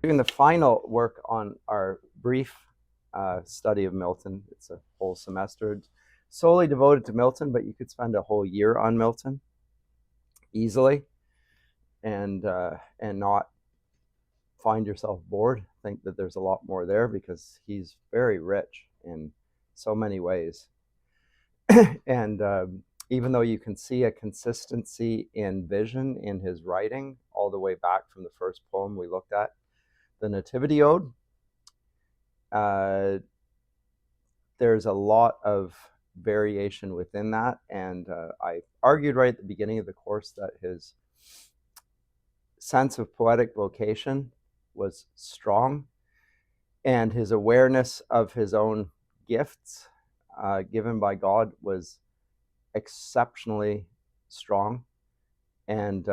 doing the final work on our brief study of Milton. It's a whole semester. It's solely devoted to Milton, but you could spend a whole year on Milton easily and not find yourself bored. Think that there's a lot more there because he's very rich in so many ways. And even though you can see a consistency in vision in his writing all the way back from the first poem we looked at, the Nativity Ode, there's a lot of variation within that. And I argued right at the beginning of the course that his sense of poetic vocation was strong, and his awareness of his own gifts given by God was exceptionally strong. And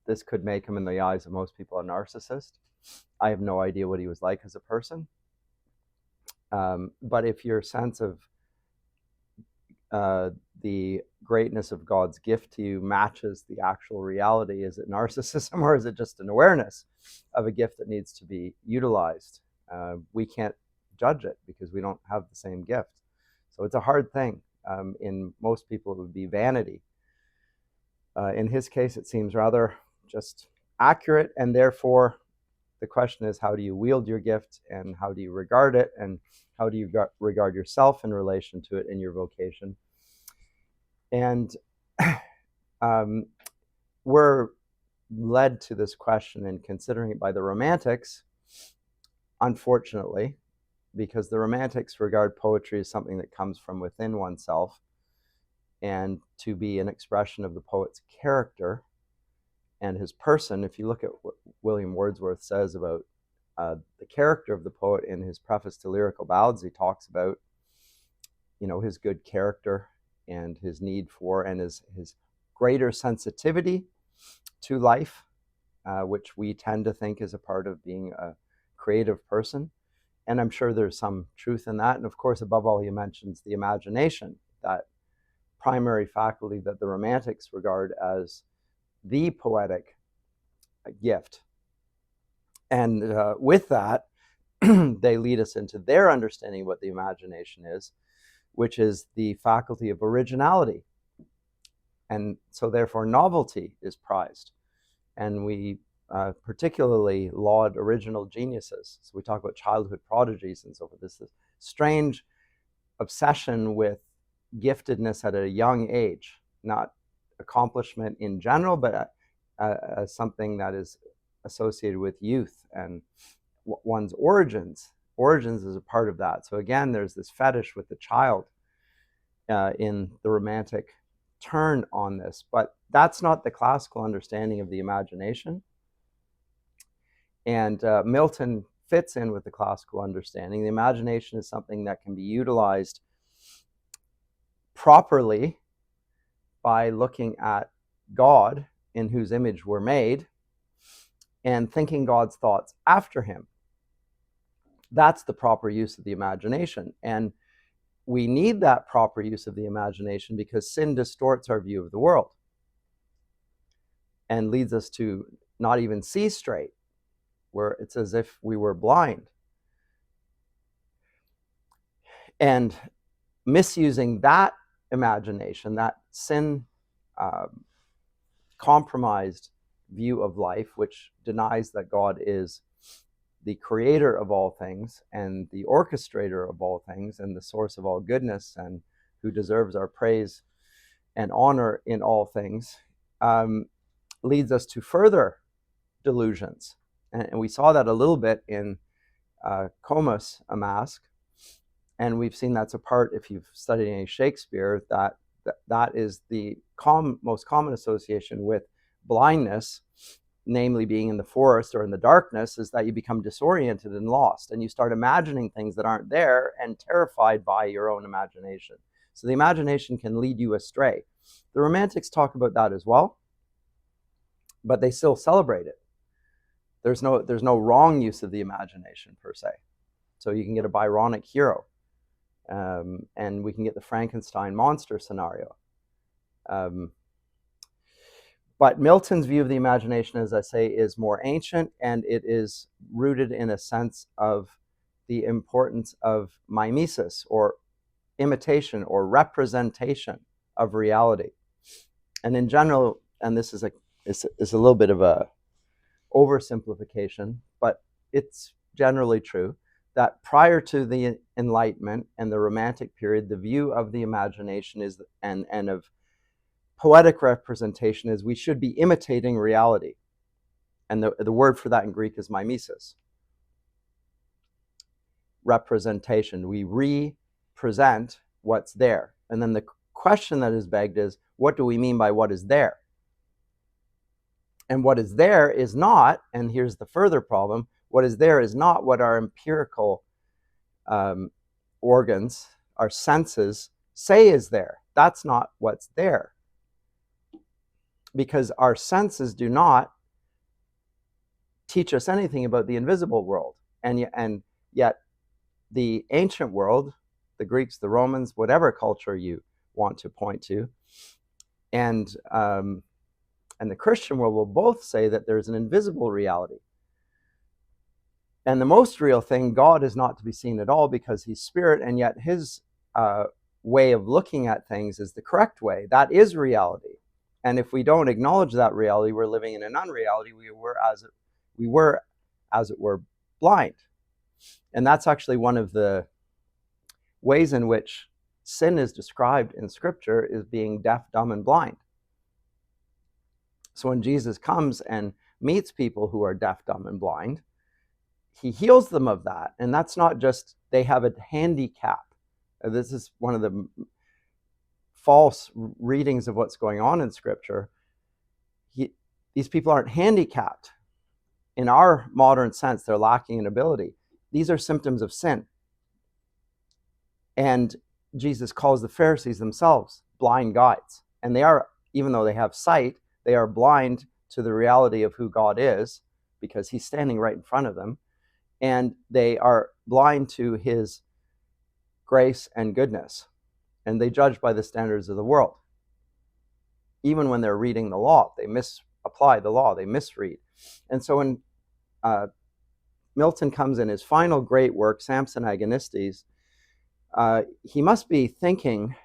this could make him, in the eyes of most people, a narcissist. I have no idea what he was like as a person. But if your sense of the greatness of God's gift to you matches the actual reality, is it narcissism or is it just an awareness of a gift that needs to be utilized? We can't judge it because we don't have the same gift. So it's a hard thing. In most people, it would be vanity. In his case, it seems rather just accurate, and therefore the question is, how do you wield your gift, and how do you regard it, and how do you regard yourself in relation to it in your vocation? And we're led to this question and considering it by the Romantics, unfortunately, because the Romantics regard poetry as something that comes from within oneself and to be an expression of the poet's character and his person. If you look at what William Wordsworth says about the character of the poet in his preface to Lyrical Ballads, he talks about, his good character and his need for and his greater sensitivity to life, which we tend to think is a part of being a creative person. And I'm sure there's some truth in that. And of course, above all, he mentions the imagination, that primary faculty that the Romantics regard as the poetic gift. And with that, they lead us into their understanding of what the imagination is, which is the faculty of originality. And so therefore novelty is prized. And we particularly laud original geniuses. So we talk about childhood prodigies and so forth. This strange obsession with giftedness at a young age, not accomplishment in general, but as something that is associated with youth and one's origins. Origins is a part of that. So again, there's this fetish with the child in the Romantic turn on this, but that's not the classical understanding of the imagination. And Milton fits in with the classical understanding. The imagination is something that can be utilized properly by looking at God, in whose image we're made, and thinking God's thoughts after him. That's the proper use of the imagination. And we need that proper use of the imagination because sin distorts our view of the world and leads us to not even see straight, where it's as if we were blind. And misusing that imagination, that sin compromised view of life, which denies that God is the creator of all things and the orchestrator of all things and the source of all goodness and who deserves our praise and honor in all things, leads us to further delusions. And we saw that a little bit in Comus, A Mask. And we've seen that's a part, if you've studied any Shakespeare, that is the most common association with blindness, namely being in the forest or in the darkness, is that you become disoriented and lost, and you start imagining things that aren't there and terrified by your own imagination. So the imagination can lead you astray. The Romantics talk about that as well, but they still celebrate it. There's no wrong use of the imagination per se. So you can get a Byronic hero, and we can get the Frankenstein monster scenario. But Milton's view of the imagination, as I say, is more ancient, and it is rooted in a sense of the importance of mimesis, or imitation, or representation of reality. And in general, and this is a little bit of a oversimplification, but it's generally true, that prior to the Enlightenment and the Romantic period, the view of the imagination is, and of poetic representation, is we should be imitating reality. And the word for that in Greek is mimesis. Representation. We represent what's there. And then the question that is begged is, what do we mean by what is there? And what is there is not, and here's the further problem, what is there is not what our empirical organs, our senses, say is there. That's not what's there. Because our senses do not teach us anything about the invisible world. And yet the ancient world, the Greeks, the Romans, whatever culture you want to point to, and the Christian world will both say that there's an invisible reality. And the most real thing, God is not to be seen at all because he's spirit, and yet his way of looking at things is the correct way. That is reality. And if we don't acknowledge that reality, we're living in an unreality. We were, as it were, blind. And that's actually one of the ways in which sin is described in Scripture, is being deaf, dumb, and blind. So when Jesus comes and meets people who are deaf, dumb, and blind, he heals them of that. And that's not just they have a handicap. This is one of the false readings of what's going on in Scripture. These people aren't handicapped. In our modern sense, they're lacking in ability. These are symptoms of sin. And Jesus calls the Pharisees themselves blind guides. And they are, even though they have sight, they are blind to the reality of who God is, because he's standing right in front of them. And they are blind to his grace and goodness. And they judge by the standards of the world. Even when they're reading the law, they misapply the law, they misread. And so when Milton comes in his final great work, Samson Agonistes, he must be thinking,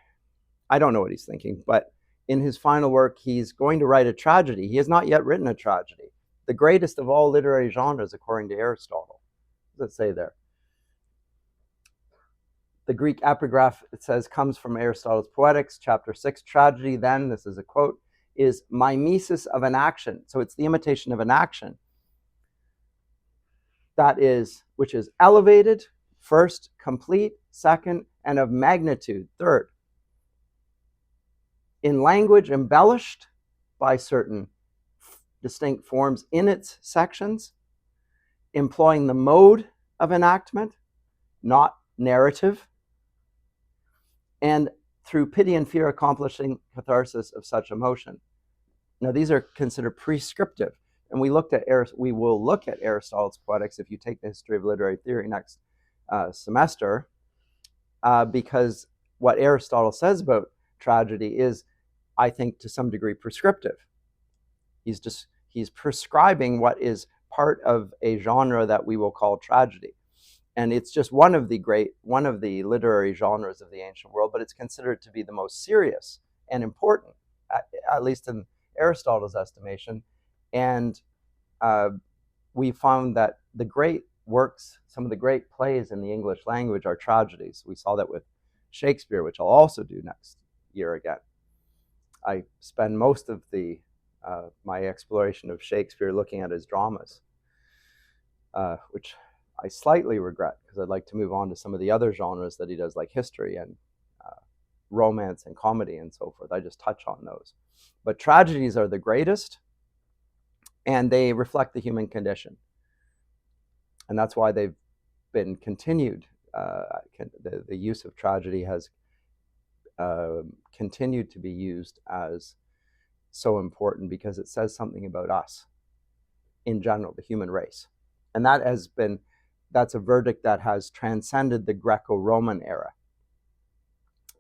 I don't know what he's thinking, but in his final work, he's going to write a tragedy. He has not yet written a tragedy. The greatest of all literary genres, according to Aristotle. What does it say there? The Greek epigraph, it says, comes from Aristotle's Poetics, chapter 6. Tragedy, then, this is a quote, is mimesis of an action. So it's the imitation of an action. That is, which is elevated, first, complete, second, and of magnitude, third. In language embellished by certain distinct forms in its sections, employing the mode of enactment, not narrative, and through pity and fear accomplishing catharsis of such emotion. Now, these are considered prescriptive, and we will look at Aristotle's Poetics if you take the history of literary theory next semester, because what Aristotle says about tragedy is, I think, to some degree prescriptive. He's prescribing what is part of a genre that we will call tragedy. And it's just one of the literary genres of the ancient world, but it's considered to be the most serious and important, at least in Aristotle's estimation. And we found that the great works, some of the great plays in the English language are tragedies. We saw that with Shakespeare, which I'll also do next year again. I spend most of my exploration of Shakespeare looking at his dramas, which I slightly regret, because I'd like to move on to some of the other genres that he does, like history and romance and comedy and so forth. I just touch on those. But tragedies are the greatest, and they reflect the human condition. And that's why they've been continued. The use of tragedy has continued to be used as so important, because it says something about us in general, the human race. And that's a verdict that has transcended the Greco-Roman era.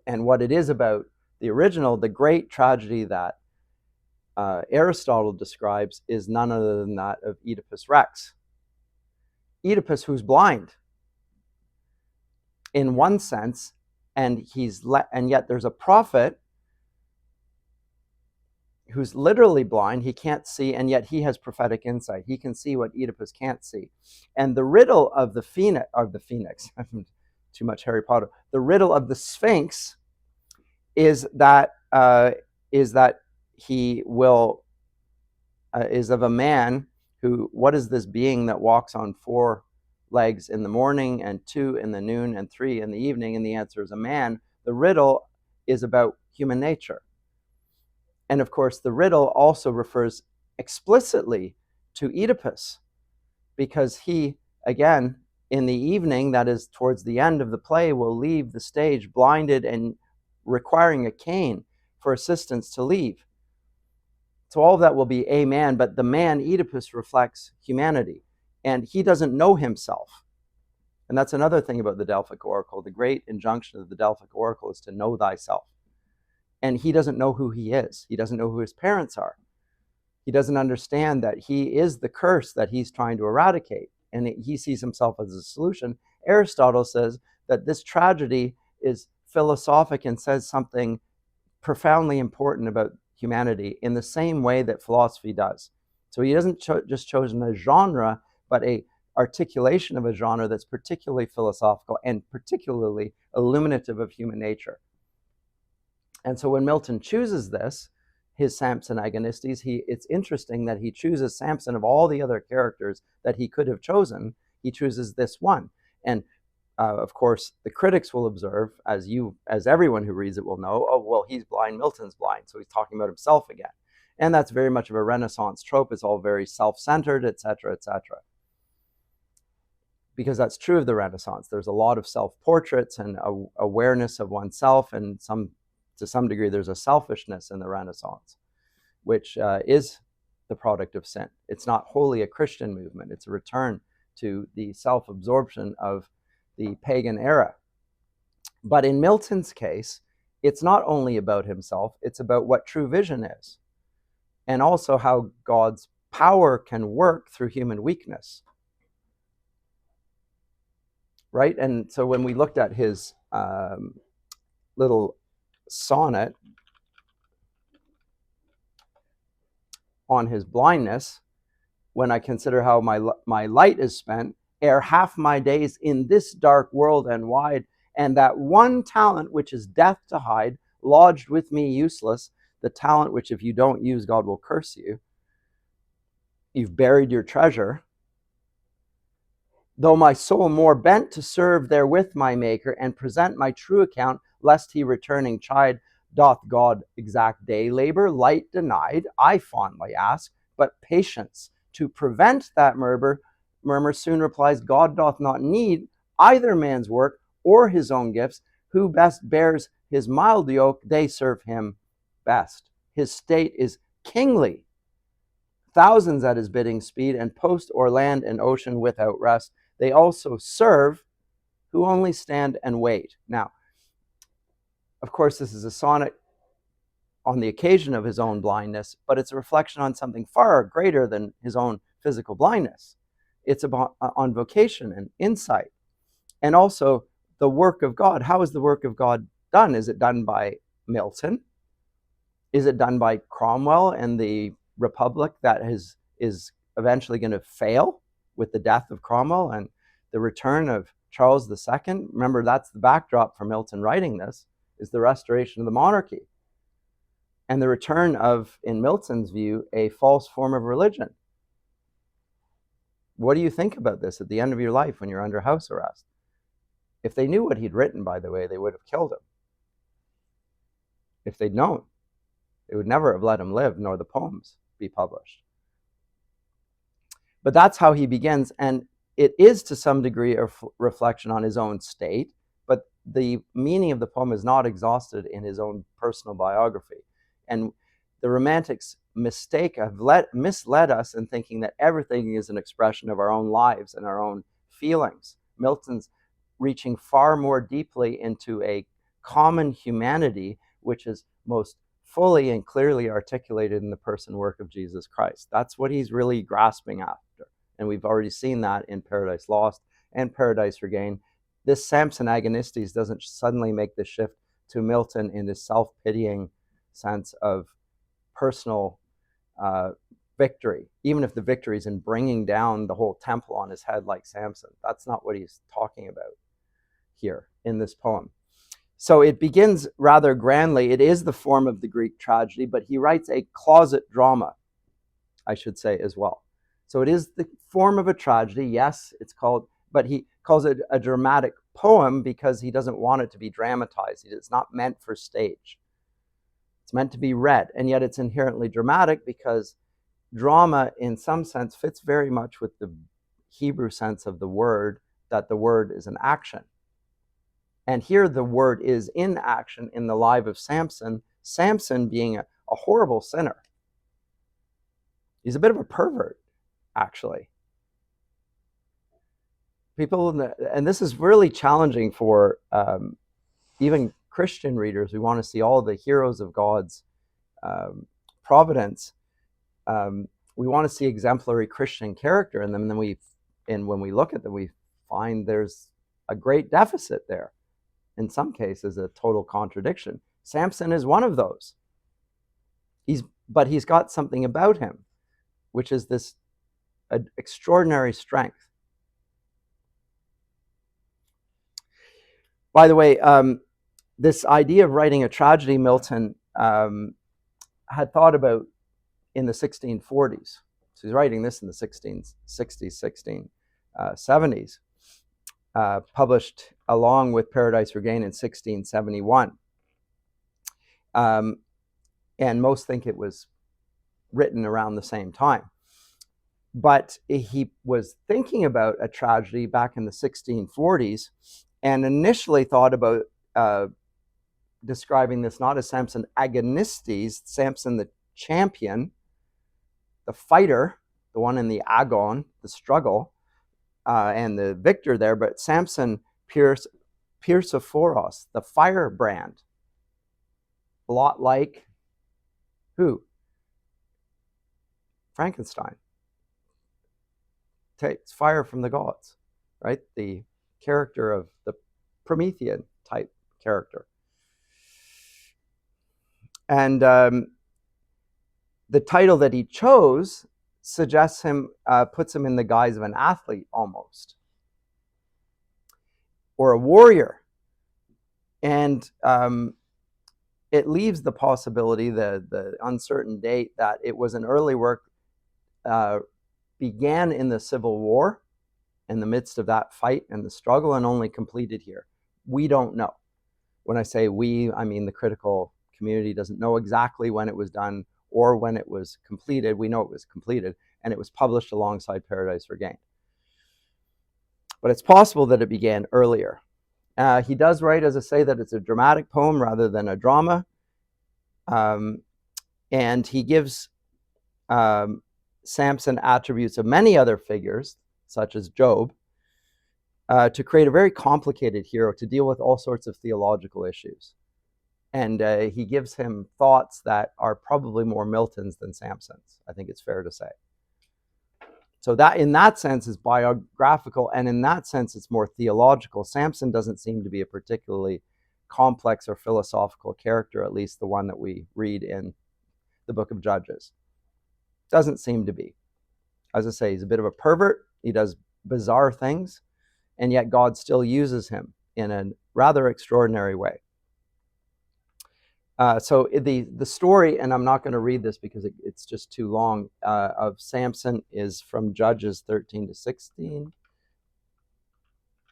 And what it is about the original, the great tragedy that Aristotle describes is none other than that of Oedipus Rex. Oedipus, who's blind in one sense, and yet there's a prophet who's literally blind. He can't see, and yet he has prophetic insight. He can see what Oedipus can't see. And the riddle of the phoenix, too much Harry Potter. The riddle of the Sphinx is that he will is of a man who, what is this being that walks on 4 legs in the morning and 2 in the noon and 3 in the evening? And the answer is a man. The riddle is about human nature. And of course, the riddle also refers explicitly to Oedipus, because he, again, in the evening, that is towards the end of the play, will leave the stage blinded and requiring a cane for assistance to leave. So all of that will be a man, but the man, Oedipus, reflects humanity, and he doesn't know himself. And that's another thing about the Delphic Oracle. The great injunction of the Delphic Oracle is to know thyself. And he doesn't know who he is. He doesn't know who his parents are. He doesn't understand that he is the curse that he's trying to eradicate, and he sees himself as a solution. Aristotle says that this tragedy is philosophic and says something profoundly important about humanity in the same way that philosophy does. So he doesn't just chosen a genre, but a articulation of a genre that's particularly philosophical and particularly illuminative of human nature. And so when Milton chooses this, his Samson Agonistes, it's interesting that he chooses Samson of all the other characters that he could have chosen. He chooses this one. And of course, the critics will observe, as everyone who reads it will know, oh, well, he's blind, Milton's blind, so he's talking about himself again. And that's very much of a Renaissance trope. It's all very self-centered, etc., etc. Because that's true of the Renaissance. There's a lot of self-portraits and awareness of oneself, and to some degree, there's a selfishness in the Renaissance, which is the product of sin. It's not wholly a Christian movement. It's a return to the self-absorption of the pagan era. But in Milton's case, it's not only about himself, it's about what true vision is, and also how God's power can work through human weakness. Right? And so when we looked at his little sonnet on his blindness, when I consider how my light is spent, ere half my days in this dark world and wide, and that one talent which is death to hide, lodged with me useless, the talent which if you don't use, God will curse you. You've buried your treasure. Though my soul more bent to serve therewith my Maker, and present my true account, lest he returning chide, doth God exact day labor, light denied, I fondly ask, but patience to prevent that murmur soon replies, God doth not need either man's work or his own gifts. Who best bears his mild yoke, they serve him best. His state is kingly. Thousands at his bidding speed, and post o'er land and ocean without rest. They also serve who only stand and wait. Now, of course, this is a sonnet on the occasion of his own blindness, but it's a reflection on something far greater than his own physical blindness. It's about on vocation and insight, and also the work of God. How is the work of God done? Is it done by Milton? Is it done by Cromwell and the Republic that is eventually going to fail with the death of Cromwell and the return of Charles II? Remember, that's the backdrop for Milton writing this, is the restoration of the monarchy and the return of, in Milton's view, a false form of religion. What do you think about this at the end of your life when you're under house arrest? If they knew what he'd written, by the way, they would have killed him. If they'd known, they would never have let him live, nor the poems be published. But that's how he begins, and it is to some degree a reflection on his own state, but the meaning of the poem is not exhausted in his own personal biography. And the Romantics' mistake have misled us in thinking that everything is an expression of our own lives and our own feelings. Milton's reaching far more deeply into a common humanity, which is most fully and clearly articulated in the person work of Jesus Christ. That's what he's really grasping after. And we've already seen that in Paradise Lost and Paradise Regained. This Samson Agonistes doesn't suddenly make the shift to Milton in his self-pitying sense of personal victory, even if the victory is in bringing down the whole temple on his head like Samson. That's not what he's talking about here in this poem. So it begins rather grandly. It is the form of the Greek tragedy, but he writes a closet drama, I should say, as well. So it is the form of a tragedy, yes, it's called, but he calls it a dramatic poem because he doesn't want it to be dramatized. It's not meant for stage. It's meant to be read, and yet it's inherently dramatic because drama, in some sense, fits very much with the Hebrew sense of the word, that the word is an action. And here the word is in action in the life of Samson, Samson being a horrible sinner. He's a bit of a pervert, actually. People, and this is really challenging for even Christian readers who want to see all the heroes of God's providence. We want to see exemplary Christian character in them, and when we look at them, we find there's a great deficit there. In some cases, a total contradiction. Samson is one of those. But he's got something about him, which is this extraordinary strength. By the way, this idea of writing a tragedy, Milton had thought about in the 1640s. So he's writing this in the 1660s, 1670s. Published along with Paradise Regained in 1671. And most think it was written around the same time. But he was thinking about a tragedy back in the 1640s and initially thought about describing this not as Samson Agonistes, Samson the Champion, the fighter, the one in the agon, the struggle, and the victor there, but Samson Piersophoros, the firebrand. A lot like who? Frankenstein. Takes fire from the gods, right? The character of the Promethean type character. And the title that he chose suggests him, puts him in the guise of an athlete almost, or a warrior. And it leaves the possibility, the uncertain date, that it was an early work, began in the Civil War, in the midst of that fight and the struggle, and only completed here. We don't know. When I say we, I mean the critical community doesn't know exactly when it was done or when it was completed. We know it was completed, and it was published alongside Paradise Regained. But it's possible that it began earlier. He does write, as I say, that it's a dramatic poem rather than a drama. And he gives Samson attributes of many other figures, such as Job, to create a very complicated hero to deal with all sorts of theological issues. And he gives him thoughts that are probably more Milton's than Samson's, I think it's fair to say. So that, in that sense, is biographical, and in that sense, it's more theological. Samson doesn't seem to be a particularly complex or philosophical character, at least the one that we read in the book of Judges. Doesn't seem to be. As I say, he's a bit of a pervert. He does bizarre things, and yet God still uses him in a rather extraordinary way. So the story, and I'm not going to read this because it's just too long, of Samson is from Judges 13 to 16.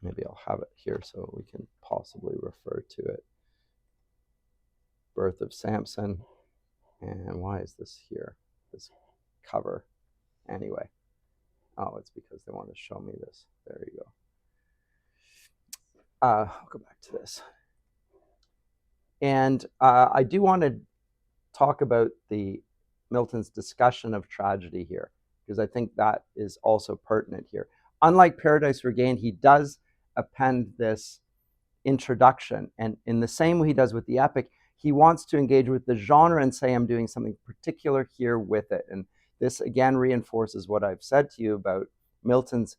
Maybe I'll have it here so we can possibly refer to it. Birth of Samson. And why is this here? This cover. Anyway. Oh, it's because they want to show me this. There you go. I'll go back to this. And I do want to talk about Milton's discussion of tragedy here, because I think that is also pertinent here. Unlike Paradise Regained, he does append this introduction, and in the same way he does with the epic, He wants to engage with the genre and say, I'm doing something particular here with it. And this again reinforces what I've said to you about Milton's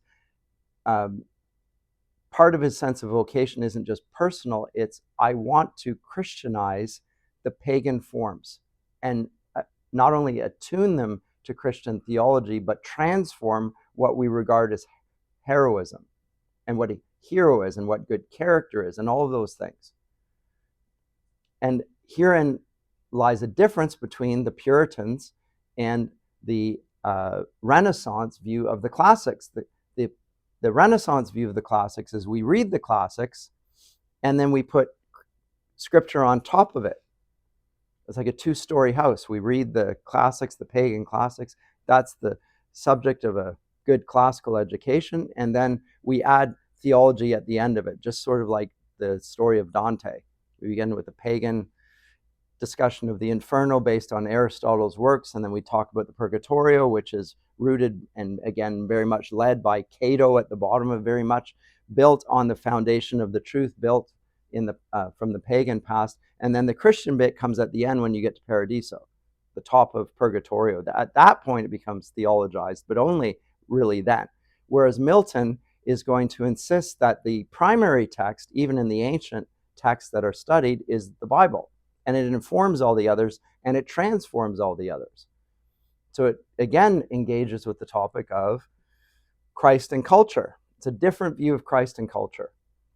part of his sense of vocation isn't just personal, it's I want to Christianize the pagan forms and not only attune them to Christian theology, but transform what we regard as heroism and what a hero is and what good character is and all of those things. And herein lies a difference between the Puritans and the Renaissance view of the classics. The Renaissance view of the classics is we read the classics and then we put scripture on top of it. It's like a two-story house. We read the classics, the pagan classics. That's the subject of a good classical education. And then we add theology at the end of it, just sort of like the story of Dante. We begin with a pagan discussion of the Inferno based on Aristotle's works, and then we talk about the Purgatorio, which is rooted and again very much led by Cato at the bottom of very much, built on the foundation of the truth built in the from the pagan past. And then the Christian bit comes at the end when you get to Paradiso, the top of Purgatorio. At that point it becomes theologized, but only really then. Whereas Milton is going to insist that the primary text, even in the ancient texts that are studied, is the Bible. And it informs all the others, and it transforms all the others. So it, again, engages with the topic of Christ and culture. It's a different view of Christ and culture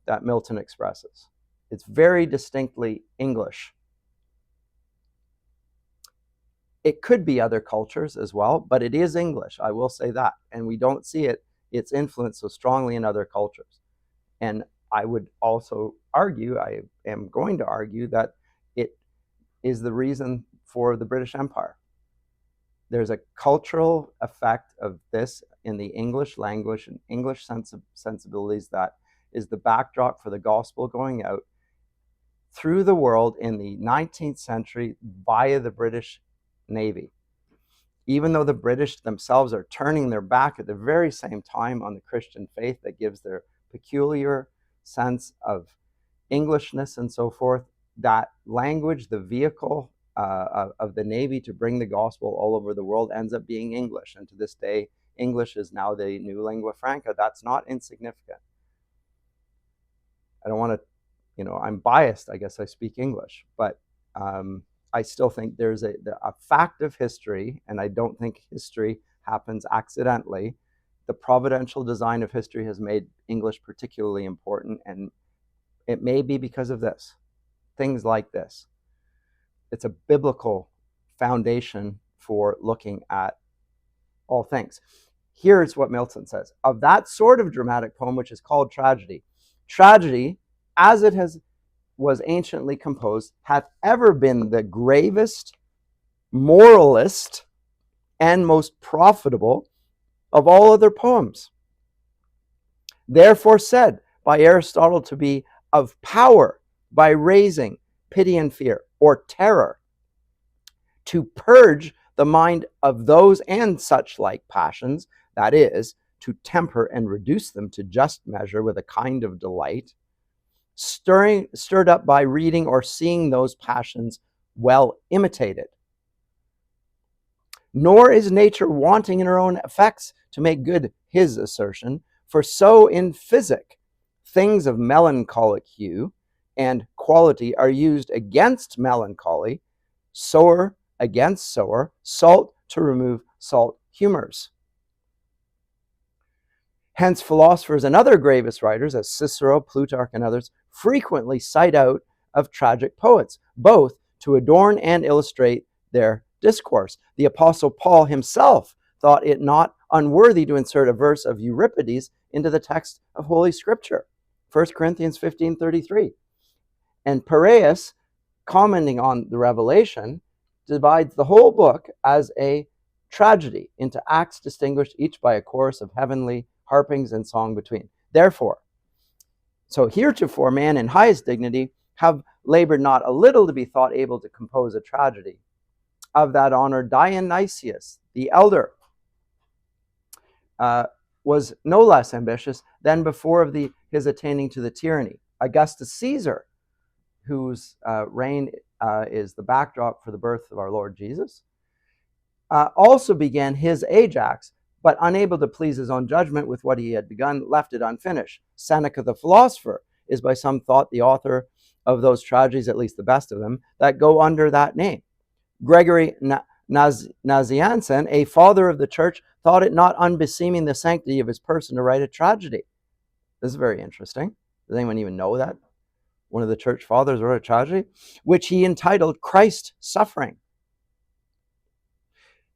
that Milton expresses. It's very distinctly English. It could be other cultures as well, but it is English, I will say that. And we don't see its influence so strongly in other cultures. And I would also argue, I am going to argue, that it is the reason for the British Empire. There's a cultural effect of this in the English language and English sensibilities that is the backdrop for the gospel going out through the world in the 19th century via the British Navy. Even though the British themselves are turning their back at the very same time on the Christian faith that gives their peculiar sense of Englishness and so forth, that language, the vehicle of the Navy to bring the gospel all over the world, ends up being English. And to this day, English is now the new lingua franca. That's not insignificant. I don't want to, I'm biased. I guess I speak English, but I still think there's a fact of history, and I don't think history happens accidentally. The providential design of history has made English particularly important, and it may be because of this. Things like this. It's a biblical foundation for looking at all things. Here's what Milton says. Of that sort of dramatic poem, which is called tragedy, tragedy, as it was anciently composed, hath ever been the gravest, moralist, and most profitable of all other poems. Therefore said by Aristotle to be of power by raising pity and fear, or terror, to purge the mind of those and such like passions, that is, to temper and reduce them to just measure with a kind of delight, stirred up by reading or seeing those passions well imitated. Nor is nature wanting in her own effects to make good his assertion, for so in physic things of melancholic hue and quality are used against melancholy, sour against sour, salt to remove salt humors. Hence philosophers and other gravest writers, as Cicero, Plutarch, and others, frequently cite out of tragic poets, both to adorn and illustrate their discourse. The Apostle Paul himself thought it not unworthy to insert a verse of Euripides into the text of Holy Scripture, 1 Corinthians 15:33. And Piraeus, commenting on the Revelation, divides the whole book as a tragedy into acts distinguished each by a chorus of heavenly harpings and song between. Therefore, so heretofore man in highest dignity have labored not a little to be thought able to compose a tragedy. Of that honor Dionysius, the elder, was no less ambitious than before of his attaining to the tyranny. Augustus Caesar, whose reign is the backdrop for the birth of our Lord Jesus, also began his Ajax, but unable to please his own judgment with what he had begun, left it unfinished. Seneca the philosopher is by some thought the author of those tragedies, at least the best of them, that go under that name. Gregory Nazianzen, a father of the church, thought it not unbeseeming the sanctity of his person to write a tragedy. This is very interesting. Does anyone even know that? One of the church fathers wrote a tragedy, which he entitled Christ Suffering.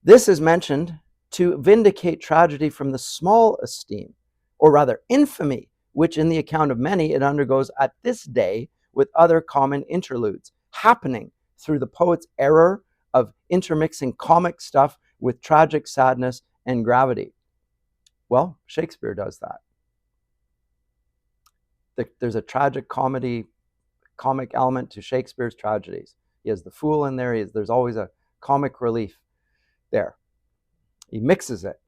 This is mentioned to vindicate tragedy from the small esteem, or rather infamy, which in the account of many it undergoes at this day with other common interludes, happening through the poet's error of intermixing comic stuff with tragic sadness and gravity. Well, Shakespeare does that. There's a tragic comic element to Shakespeare's tragedies. He has the fool in there. There's always a comic relief there. He mixes it.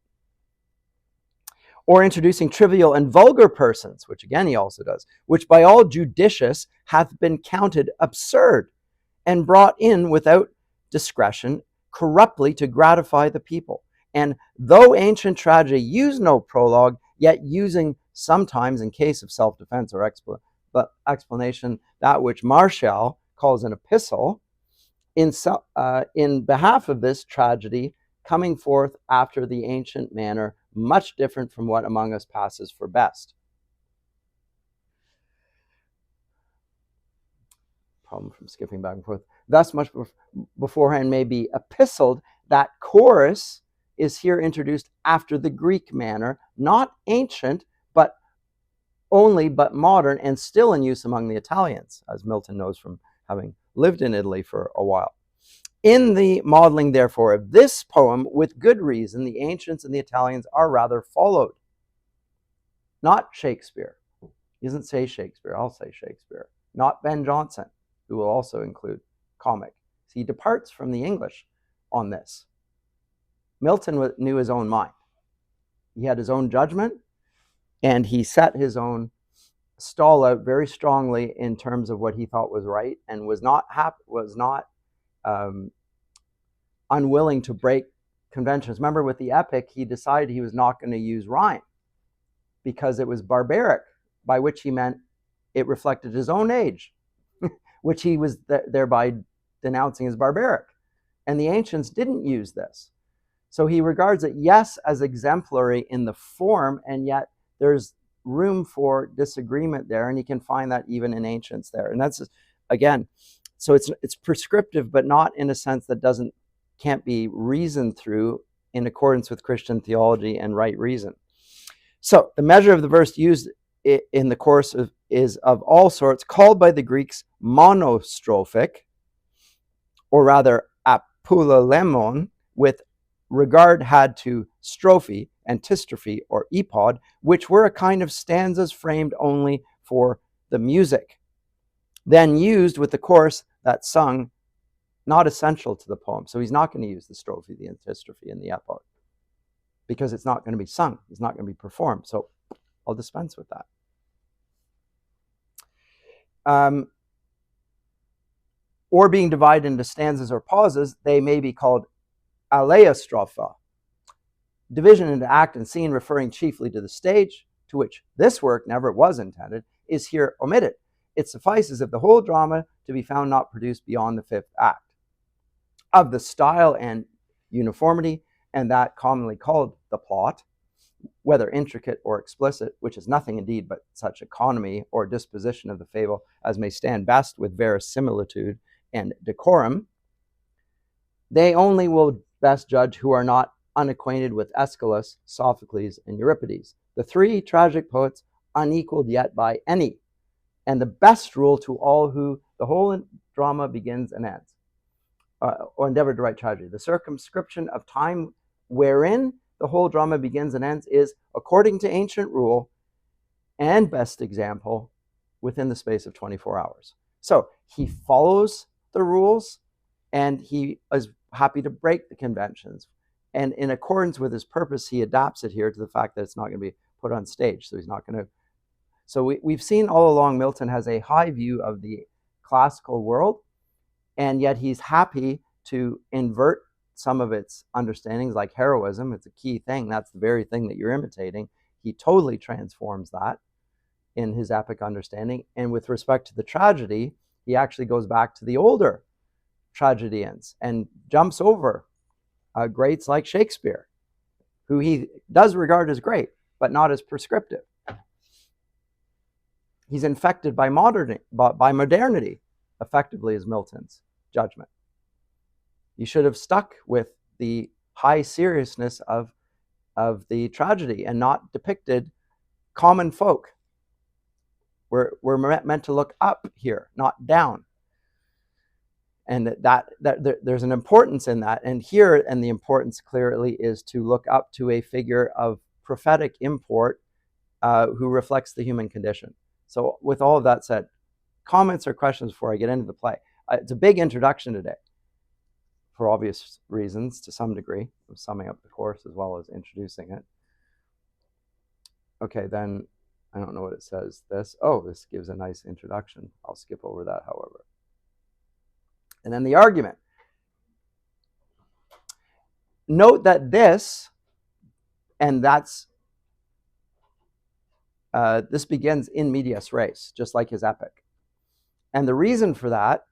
Or introducing trivial and vulgar persons, which again he also does, which by all judicious hath been counted absurd, and brought in without discretion, corruptly to gratify the people. And though ancient tragedy used no prologue, yet using sometimes in case of self-defense or explanation that which Martial calls an epistle, in behalf of this tragedy, coming forth after the ancient manner, much different from what among us passes for best. Problem from skipping back and forth. Thus much beforehand may be epistled. That chorus is here introduced after the Greek manner, not ancient, but modern, and still in use among the Italians, as Milton knows from having lived in Italy for a while. In the modeling, therefore, of this poem, with good reason, the ancients and the Italians are rather followed. Not Shakespeare. He doesn't say Shakespeare, I'll say Shakespeare. Not Ben Jonson, who will also include comic. So he departs from the English on this. Milton knew his own mind. He had his own judgment, and he set his own stall out very strongly in terms of what he thought was right, and was not unwilling to break conventions. Remember, with the epic, he decided he was not going to use rhyme because it was barbaric, by which he meant it reflected his own age, which he was thereby denouncing as barbaric. And the ancients didn't use this. So he regards it, yes, as exemplary in the form, and yet there's room for disagreement there, and you can find that even in ancients there. And that's, again, so it's prescriptive, but not in a sense that can't be reasoned through in accordance with Christian theology and right reason. So the measure of the verse used in the chorus is of all sorts, called by the Greeks monostrophic, or rather apulalemon, with regard had to strophe, antistrophe, or epod, which were a kind of stanzas framed only for the music, then used with the chorus that sung, not essential to the poem. So he's not going to use the strophe, the antistrophe, and the epod, because it's not going to be sung, it's not going to be performed. So I'll dispense with that. Or being divided into stanzas or pauses, they may be called aleastropha. Division into act and scene, referring chiefly to the stage, to which this work never was intended, is here omitted. It suffices if the whole drama to be found not produced beyond the fifth act. Of the style and uniformity, and that commonly called the plot, whether intricate or explicit, which is nothing indeed but such economy or disposition of the fable as may stand best with verisimilitude and decorum, they only will best judge who are not unacquainted with Aeschylus, Sophocles, and Euripides, the three tragic poets unequaled yet by any, and the best rule to all who the whole drama begins and ends, or endeavor to write tragedy. The circumscription of time wherein the whole drama begins and ends is, according to ancient rule and best example, within the space of 24 hours. So he follows the rules, and he is happy to break the conventions. And in accordance with his purpose, he adapts it here to the fact that it's not going to be put on stage. So he's not going to. So we've seen all along Milton has a high view of the classical world, and yet he's happy to invert some of its understandings, like heroism. It's a key thing. That's the very thing that you're imitating. He totally transforms that in his epic understanding. And with respect to the tragedy, he actually goes back to the older tragedians and jumps over greats like Shakespeare, who he does regard as great, but not as prescriptive. He's infected by modernity, effectively, is Milton's judgment. You should have stuck with the high seriousness of the tragedy and not depicted common folk. We're meant to look up here, not down. And that there's an importance in that. And here, and the importance clearly is to look up to a figure of prophetic import who reflects the human condition. So with all of that said, comments or questions before I get into the play? It's a big introduction today, for obvious reasons, to some degree. I'm summing up the course as well as introducing it. Okay, then, I don't know what it says. This gives a nice introduction. I'll skip over that, however. And then the argument. Note that this begins in medias res, just like his epic. And the reason for that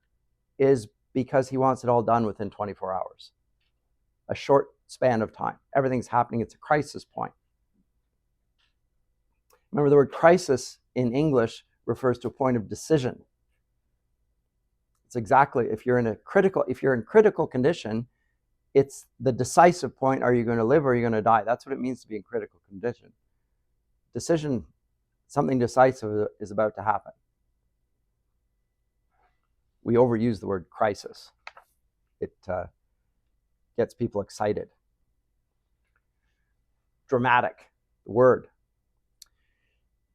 is because he wants it all done within 24 hours. A short span of time. Everything's happening. It's a crisis point. Remember, the word crisis in English refers to a point of decision. It's exactly, if you're in critical condition, it's the decisive point. Are you going to live or are you going to die? That's what it means to be in critical condition. Decision, something decisive is about to happen. We overuse the word crisis. It gets people excited. Dramatic, the word.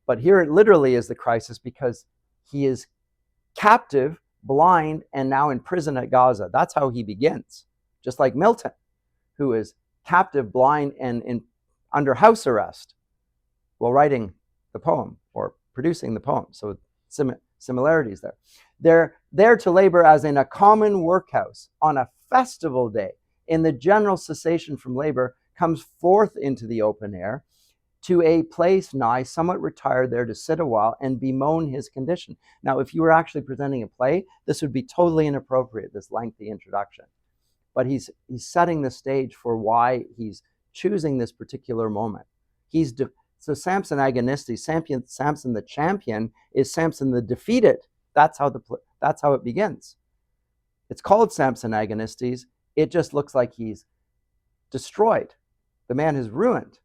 But here it literally is the crisis because he is captive, blind, and now in prison at Gaza. That's how he begins. Just like Milton, who is captive, blind, and under house arrest while writing the poem or producing the poem. So similarities there. They're there to labor as in a common workhouse on a festival day. In the general cessation from labor, comes forth into the open air to a place nigh, somewhat retired there to sit a while and bemoan his condition. Now, if you were actually presenting a play, this would be totally inappropriate, this lengthy introduction. But he's setting the stage for why he's choosing this particular moment. So Samson Agonistes, Samson the Champion, is Samson the Defeated. That's how it begins. It's called Samson Agonistes. It just looks like he's destroyed. The man is ruined.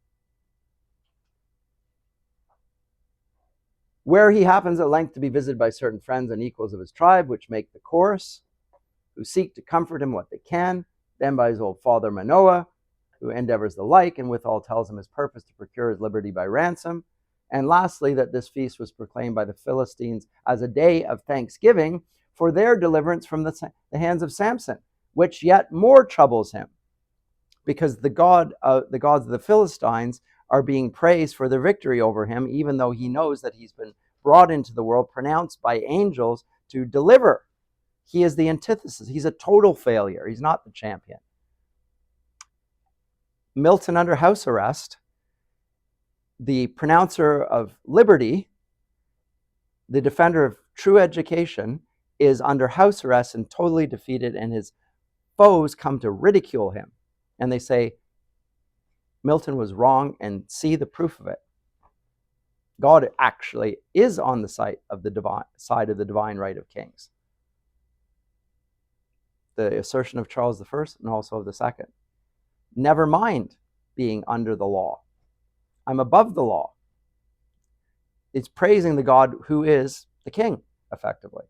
Where he happens at length to be visited by certain friends and equals of his tribe, which make the chorus, who seek to comfort him what they can, then by his old father Manoah, who endeavors the like, and withal tells him his purpose to procure his liberty by ransom. And lastly, that this feast was proclaimed by the Philistines as a day of thanksgiving for their deliverance from the hands of Samson, which yet more troubles him, because the gods of the Philistines are being praised for their victory over him, even though he knows that he's been brought into the world, pronounced by angels to deliver. He is the antithesis. He's a total failure. He's not the champion. Milton under house arrest, the pronouncer of liberty, the defender of true education, is under house arrest and totally defeated, and his foes come to ridicule him. And they say, Milton was wrong, and see the proof of it. God actually is on the side of the divine right of kings. The assertion of Charles I and also of the second. Never mind being under the law. I'm above the law. It's praising the God who is the king, effectively.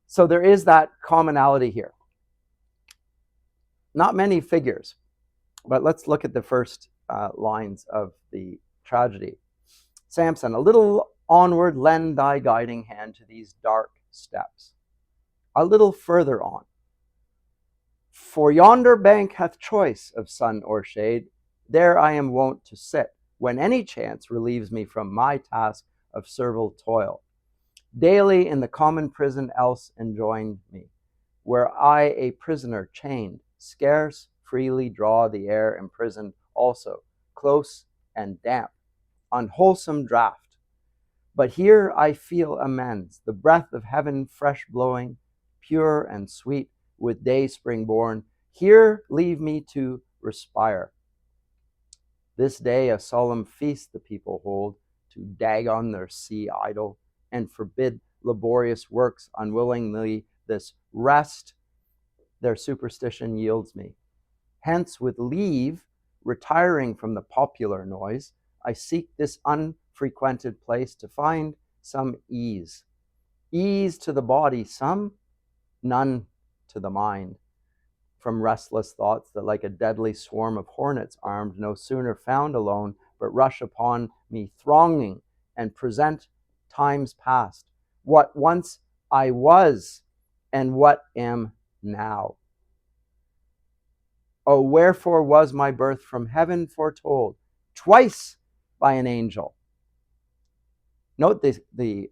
So there is that commonality here. Not many figures, but let's look at the first lines of the tragedy. Samson, a little onward lend thy guiding hand to these dark steps. A little further on. For yonder bank hath choice of sun or shade, there I am wont to sit, when any chance relieves me from my task of servile toil. Daily in the common prison else enjoined me. where I a prisoner chained, scarce freely draw the air imprisoned also, close and damp, unwholesome draught. But here I feel amends, the breath of heaven fresh blowing, pure and sweet, with day spring born. Here leave me to respire. This day a solemn feast the people hold, to Dagon their sea idol, and forbid laborious works unwillingly. This rest their superstition yields me. Hence, with leave, retiring from the popular noise, I seek this unfrequented place to find some ease. Ease to the body some, none to the mind. From restless thoughts that like a deadly swarm of hornets armed, no sooner found alone, but rush upon me thronging, and present times past, what once I was, and what am now. Oh, wherefore was my birth from heaven foretold, twice by an angel? Note the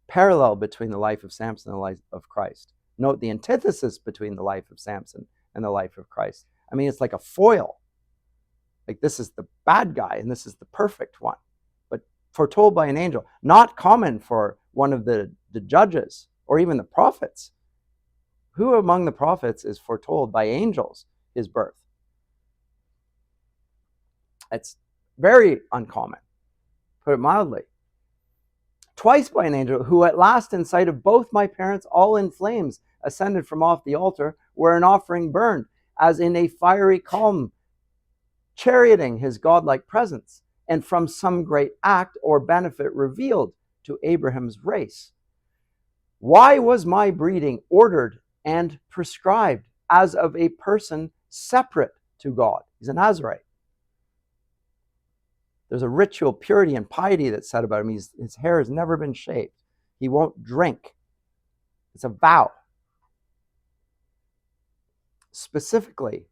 parallel between the life of Samson and the life of Christ. Note the antithesis between the life of Samson and the life of Christ. I mean, it's like a foil. Like, this is the bad guy and this is the perfect one. But foretold by an angel. Not common for one of the judges or even the prophets. Who among the prophets is foretold by angels his birth? It's very uncommon, put it mildly. Twice by an angel, who at last in sight of both my parents, all in flames, ascended from off the altar, where an offering burned, as in a fiery calm, charioting his godlike presence, and from some great act or benefit revealed to Abraham's race. Why was my breeding ordered and prescribed as of a person separate to God? He's a Nazarite. There's a ritual purity and piety that's said about him. His hair has never been shaved. He won't drink. It's a vow. Specifically,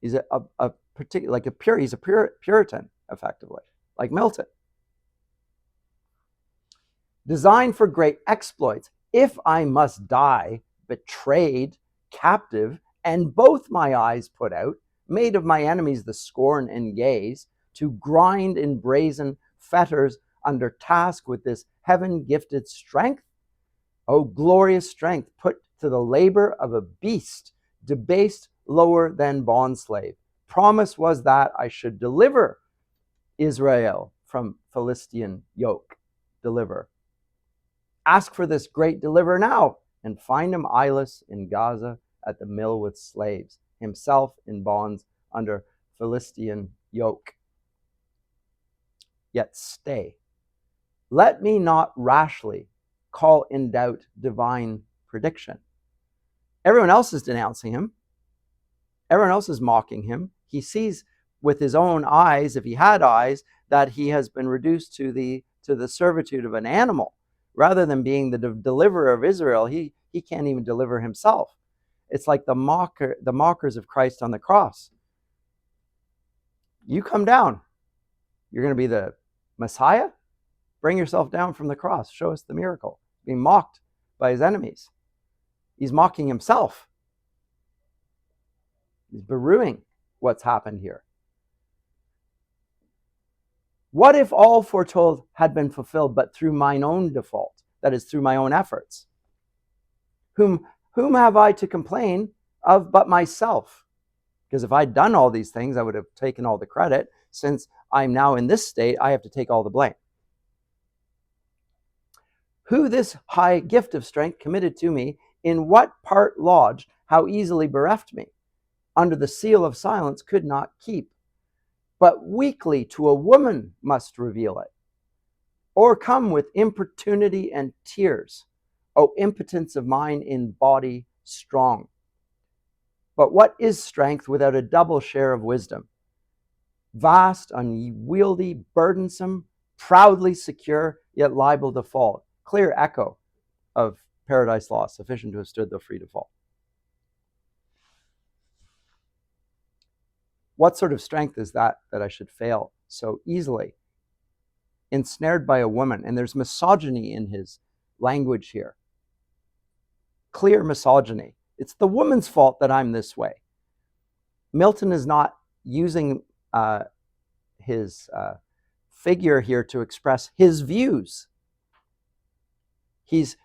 he's a particular, like he's a Puritan, effectively, like Milton. Designed for great exploits. If I must die, betrayed, captive, and both my eyes put out, made of my enemies the scorn and gaze, to grind in brazen fetters under task with this heaven-gifted strength? O glorious strength, put to the labor of a beast, debased lower than bondslave. Promise was that I should deliver Israel from Philistine yoke. Deliver. Ask for this great deliverer now, and find him eyeless in Gaza at the mill with slaves, himself in bonds under Philistine yoke. Yet stay. Let me not rashly call in doubt divine prediction. Everyone else is denouncing him. Everyone else is mocking him. He sees with his own eyes, if he had eyes, that he has been reduced to the servitude of an animal. Rather than being the deliverer of Israel, he can't even deliver himself. It's like the mockers of Christ on the cross. You come down. You're going to be the Messiah? Bring yourself down from the cross. Show us the miracle. Being mocked by his enemies. He's mocking himself. He's beruing what's happened here. What if all foretold had been fulfilled, but through mine own default, that is, through my own efforts? Whom have I to complain of but myself? Because if I'd done all these things, I would have taken all the credit. Since I'm now in this state, I have to take all the blame. Who this high gift of strength committed to me, in what part lodged, how easily bereft me, under the seal of silence could not keep, but weakly to a woman must reveal it, or come with importunity and tears, O impotence of mine in body strong. But what is strength without a double share of wisdom? Vast, unwieldy, burdensome, proudly secure, yet liable to fall. Clear echo of Paradise Lost, sufficient to have stood though free to fall. What sort of strength is that I should fail so easily? Ensnared by a woman, and there's misogyny in his language here. clear misogyny. It's the woman's fault that I'm this way. Milton is not using his figure here to express his views. He's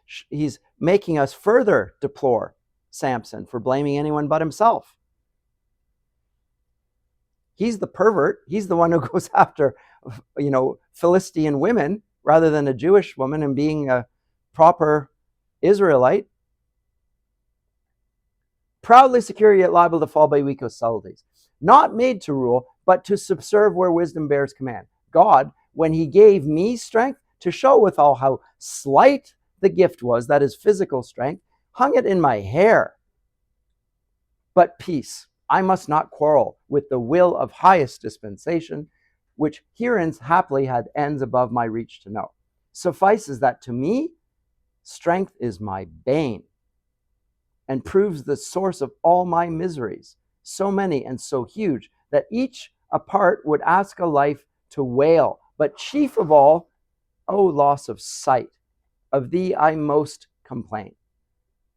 making us further deplore Samson for blaming anyone but himself. He's the pervert. He's the one who goes after, Philistine women rather than a Jewish woman and being a proper Israelite. Proudly secure, yet liable to fall by weak subtleties. Not made to rule, but to subserve where wisdom bears command. God, when he gave me strength to show withal how slight the gift was, that is physical strength, hung it in my hair. But peace, I must not quarrel with the will of highest dispensation, which herein haply had ends above my reach to know. Suffices that to me, strength is my bane, and proves the source of all my miseries, so many and so huge, that each apart would ask a life to wail. But chief of all, O loss of sight, of thee I most complain.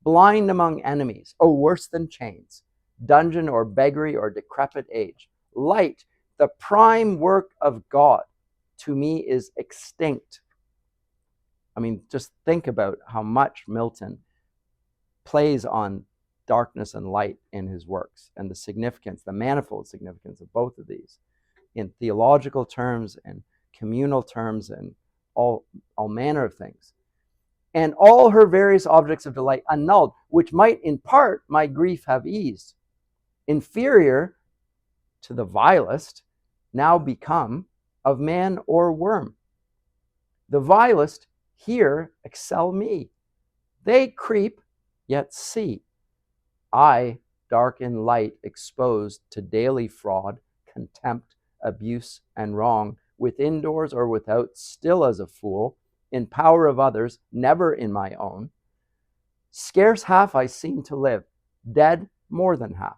Blind among enemies, O worse than chains, dungeon or beggary or decrepit age. Light, the prime work of God, to me is extinct. I mean, just think about how much Milton plays on darkness and light in his works, and the significance, the manifold significance of both of these in theological terms and communal terms and all manner of things. And all her various objects of delight annulled, which might in part my grief have eased. Inferior to the vilest, now become of man or worm. The vilest here excel me. They creep, yet see. I, dark in light, exposed to daily fraud, contempt, abuse, and wrong, within doors or without, still as a fool, in power of others, never in my own. Scarce half I seem to live, dead more than half.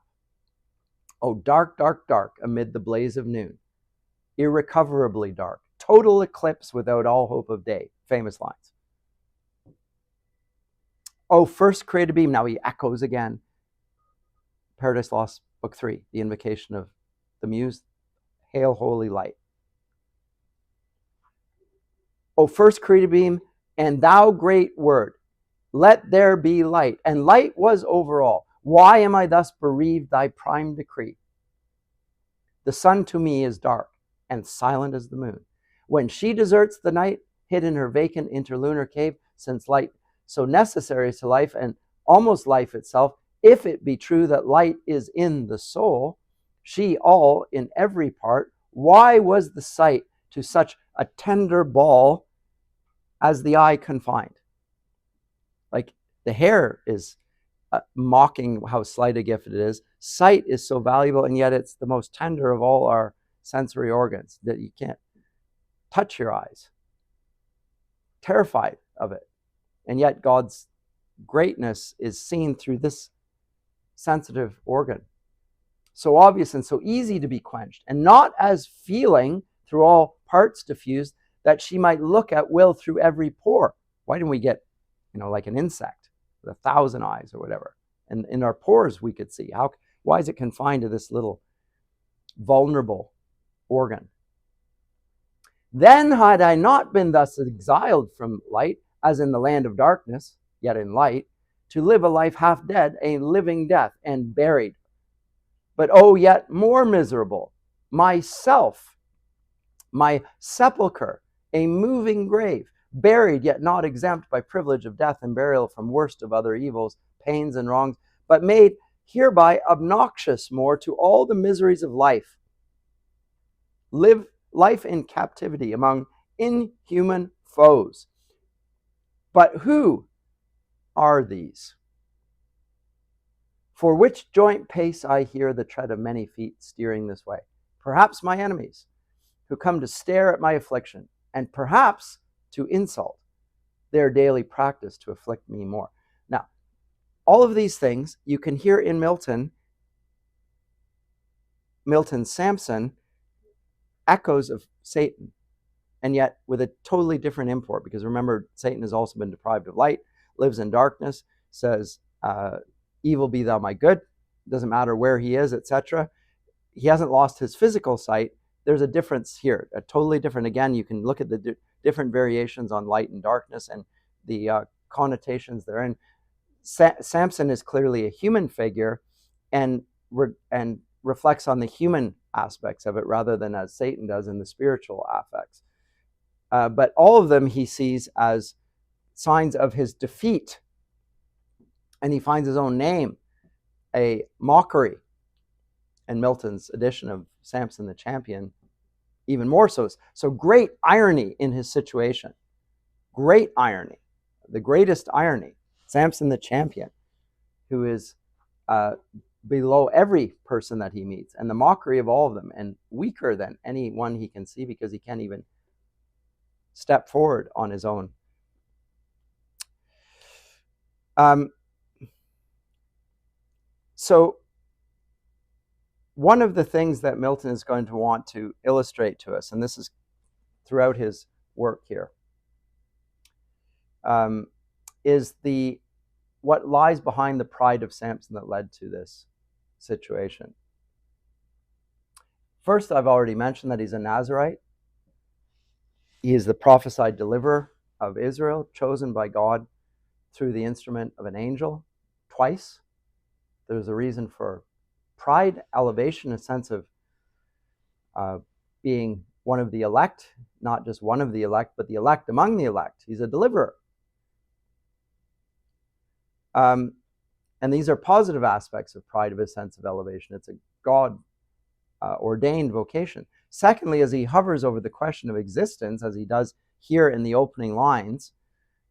Oh, dark, dark, dark, amid the blaze of noon, irrecoverably dark, total eclipse without all hope of day. Famous lines. Oh, first created beam. Now he echoes again. Paradise Lost, Book 3, the invocation of the Muse. Hail, holy light. O first created beam, and thou great word, let there be light. And light was over all. Why am I thus bereaved thy prime decree? The sun to me is dark and silent as the moon. When she deserts the night, hid in her vacant interlunar cave, since light so necessary to life and almost life itself, if it be true that light is in the soul, she all in every part, why was the sight to such a tender ball as the eye confined? Like the hair is mocking how slight a gift it is. Sight is so valuable, and yet it's the most tender of all our sensory organs, that you can't touch your eyes. Terrified of it. And yet God's greatness is seen through this sensitive organ. So obvious and so easy to be quenched, and not as feeling through all parts diffused, that she might look at will through every pore. Why didn't we get, like an insect with 1,000 eyes or whatever? And in our pores we could see. Why is it confined to this little vulnerable organ? Then had I not been thus exiled from light, as in the land of darkness, yet in light, to live a life half dead, a living death, and buried. But oh, yet more miserable, myself, my sepulchre, a moving grave, buried yet not exempt by privilege of death and burial from worst of other evils, pains and wrongs, but made hereby obnoxious more to all the miseries of life. Live life in captivity among inhuman foes. But who are these? For which joint pace I hear the tread of many feet steering this way. Perhaps my enemies, who come to stare at my affliction, and perhaps to insult their daily practice to afflict me more. Now, all of these things you can hear in Milton's Samson, echoes of Satan, and yet with a totally different import, because remember, Satan has also been deprived of light, lives in darkness, says, evil be thou my good, doesn't matter where he is, etc. He hasn't lost his physical sight. There's a difference here, a totally different. Again, you can look at the different variations on light and darkness and the connotations therein. Samson is clearly a human figure and reflects on the human aspects of it rather than as Satan does in the spiritual affects. But all of them he sees as signs of his defeat, and he finds his own name a mockery. And Milton's edition of Samson the Champion, even more so. So great irony in his situation. Great irony. The greatest irony. Samson the Champion, who is below every person that he meets, and the mockery of all of them, and weaker than anyone he can see because he can't even step forward on his own. So one of the things that Milton is going to want to illustrate to us, and this is throughout his work here, is what lies behind the pride of Samson that led to this situation. First, I've already mentioned that he's a Nazarite. He is the prophesied deliverer of Israel, chosen by God through the instrument of an angel twice. There's a reason for pride, elevation, a sense of being one of the elect, not just one of the elect, but the elect among the elect. He's a deliverer. And these are positive aspects of pride, of a sense of elevation. It's a God ordained vocation. Secondly, as he hovers over the question of existence, as he does here in the opening lines,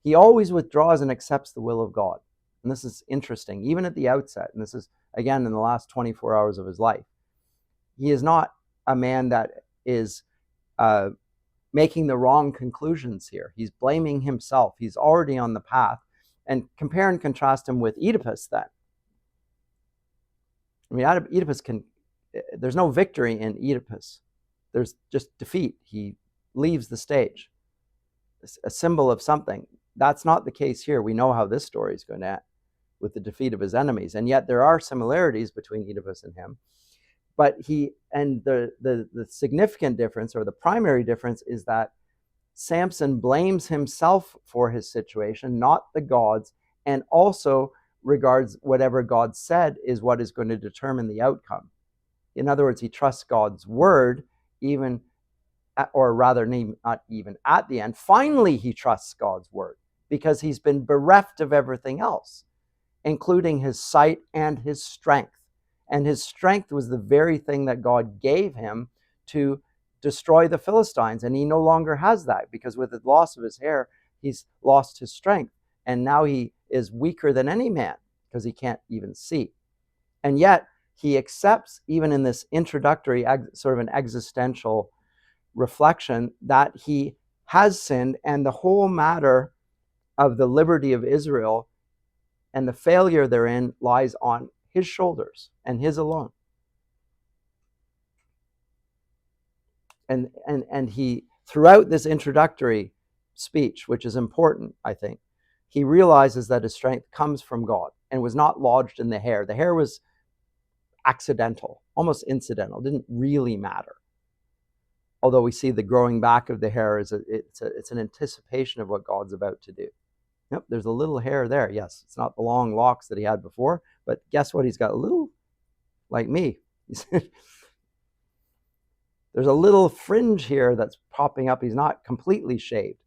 he always withdraws and accepts the will of God. And this is interesting, even at the outset. And this is, again, in the last 24 hours of his life. He is not a man that is making the wrong conclusions here. He's blaming himself. He's already on the path. And compare and contrast him with Oedipus then. I mean, Oedipus there's no victory in Oedipus. There's just defeat. He leaves the stage. A symbol of something. That's not the case here. We know how this story is going to end, with the defeat of his enemies. And yet there are similarities between Oedipus and him. But the significant difference, or the primary difference, is that Samson blames himself for his situation, not the gods, and also regards whatever God said is what is going to determine the outcome. In other words, he trusts God's word, even, or rather, not even at the end. Finally, he trusts God's word because he's been bereft of everything else, including his sight and his strength. And his strength was the very thing that God gave him to destroy the Philistines. And he no longer has that, because with the loss of his hair, he's lost his strength. And now he is weaker than any man because he can't even see. And yet he accepts, even in this introductory sort of an existential reflection, that he has sinned, and the whole matter of the liberty of Israel and the failure therein lies on his shoulders and his alone. And he, throughout this introductory speech, which is important, I think, he realizes that his strength comes from God and was not lodged in the hair. The hair was accidental, almost incidental, didn't really matter. Although we see the growing back of the hair, it's an anticipation of what God's about to do. Yep, there's a little hair there. Yes, it's not the long locks that he had before, but guess what? He's got a little, like me. There's a little fringe here that's popping up. He's not completely shaved.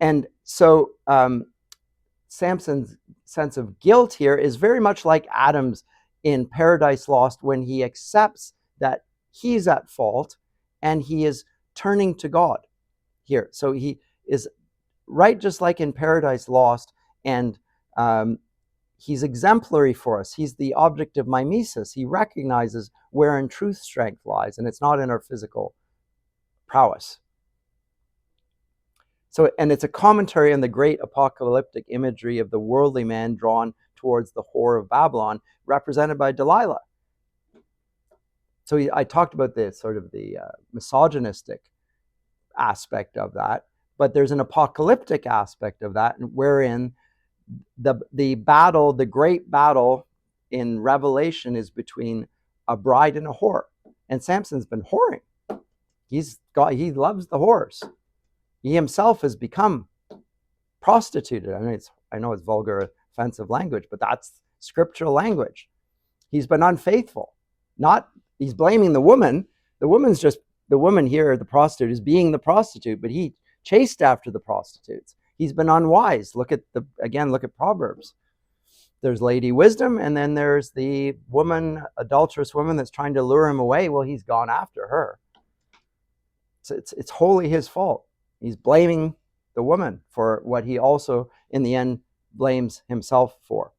And so Samson's sense of guilt here is very much like Adam's in Paradise Lost, when he accepts that he's at fault and he is turning to God here. So he is right, just like in Paradise Lost, and he's exemplary for us. He's the object of mimesis. He recognizes where in truth strength lies, and it's not in our physical prowess. So, and it's a commentary on the great apocalyptic imagery of the worldly man drawn towards the whore of Babylon, represented by Delilah. So I talked about this sort of the misogynistic aspect of that, but there's an apocalyptic aspect of that, wherein the battle, the great battle in Revelation is between a bride and a whore. And Samson's been whoring. He loves the whores. He himself has become prostituted. I know it's vulgar, offensive language, but that's scriptural language. He's been unfaithful. He's blaming the woman. The woman here, the prostitute, is being the prostitute, but he chased after the prostitutes. He's been unwise. Look at Proverbs. There's Lady Wisdom, and then there's the adulterous woman that's trying to lure him away. Well, he's gone after her. So it's wholly his fault. He's blaming the woman for what he also, in the end, blames himself for.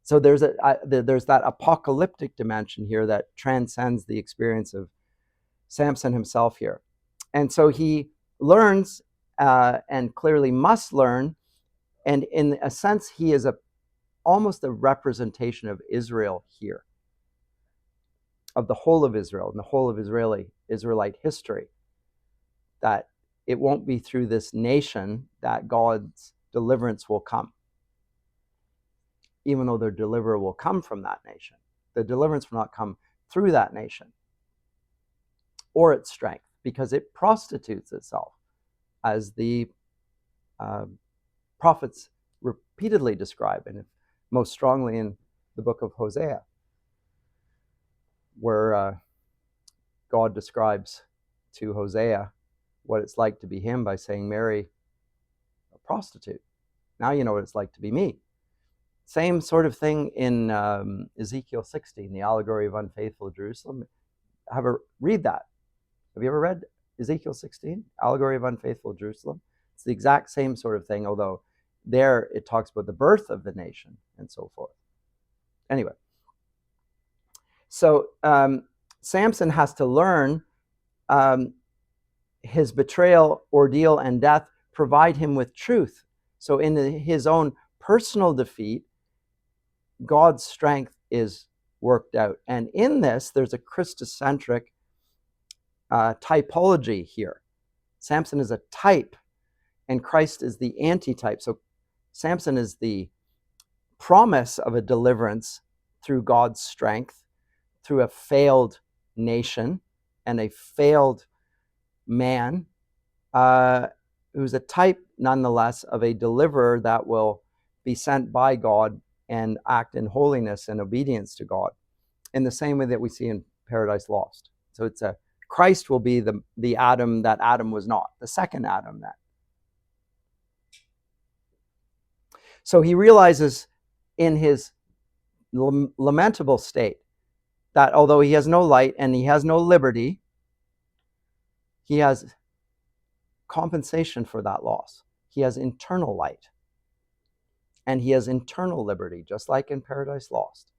So there's that apocalyptic dimension here that transcends the experience of Samson himself here. And so he learns, and clearly must learn, and in a sense, he is almost a representation of Israel here, of the whole of Israel and the whole of Israelite history, that it won't be through this nation that God's deliverance will come, even though their deliverer will come from that nation. The deliverance will not come through that nation or its strength, because it prostitutes itself, as the prophets repeatedly describe, and most strongly in the book of Hosea, where God describes to Hosea what it's like to be him by saying, marry a prostitute. Now you know what it's like to be me. Same sort of thing in Ezekiel 16, the allegory of unfaithful Jerusalem. Read that. Have you ever read Ezekiel 16, allegory of unfaithful Jerusalem? It's the exact same sort of thing, although there it talks about the birth of the nation and so forth. Anyway, so Samson has to learn his betrayal, ordeal, and death provide him with truth. So in his own personal defeat, God's strength is worked out. And in this, there's a Christocentric typology here. Samson is a type, and Christ is the antitype. So Samson is the promise of a deliverance through God's strength, through a failed nation and a failed man, who's a type, nonetheless, of a deliverer that will be sent by God and act in holiness and obedience to God, in the same way that we see in Paradise Lost. So Christ will be the Adam that Adam was not, the second Adam that. So he realizes in his lamentable state that although he has no light and he has no liberty, he has compensation for that loss. He has internal light. And he has internal liberty, just like in Paradise Lost.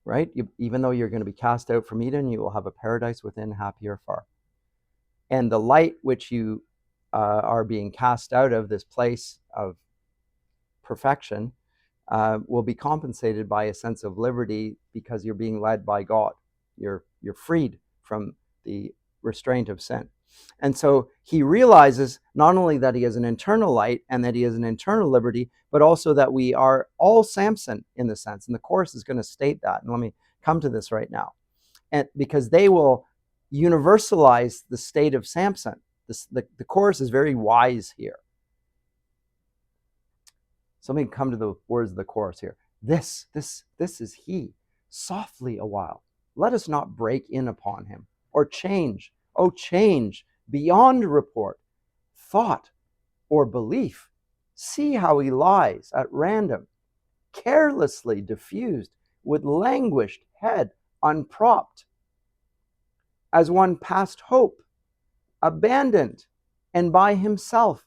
Right? Even though you're going to be cast out from Eden, you will have a paradise within, happy or far. And the light which you are being cast out of, this place of perfection, will be compensated by a sense of liberty, because you're being led by God. You're freed from the restraint of sin. And so he realizes not only that he has an internal light and that he has an internal liberty, but also that we are all Samson in the sense. And the course is going to state that. And let me come to this right now. And because they will universalize the state of Samson. The course is very wise here. So let me come to the words of the chorus here. This is he. Softly a while. Let us not break in upon him, or change. Oh, change beyond report, thought, or belief. See how he lies at random, carelessly diffused, with languished head unpropped, as one past hope, abandoned, and by himself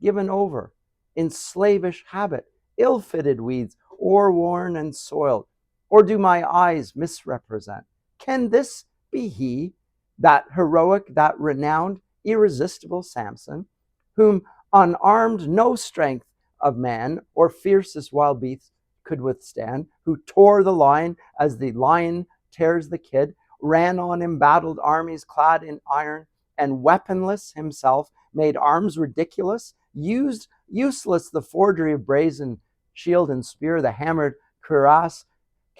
given over, in slavish habit, ill-fitted weeds, o'erworn and soiled. Or do my eyes misrepresent? Can this be he, that heroic, that renowned, irresistible Samson, whom unarmed no strength of man or fiercest wild beast could withstand, who tore the lion as the lion tears the kid, ran on embattled armies clad in iron, and weaponless himself, made arms ridiculous, Useless the forgery of brazen shield and spear, the hammered cuirass,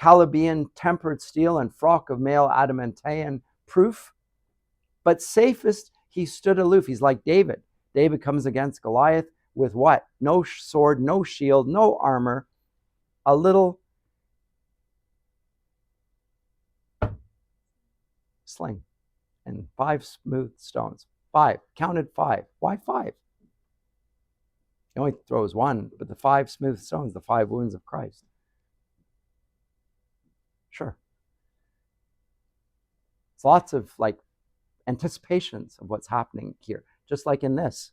Calabian tempered steel, and frock of mail adamantine proof. But safest he stood aloof. He's like David. David comes against Goliath with what? No sword, no shield, no armor, a little sling and 5 smooth stones. 5, counted 5. Why 5? He only throws 1, but the 5 smooth stones, the 5 wounds of Christ. Sure. It's lots of like anticipations of what's happening here. Just like in this,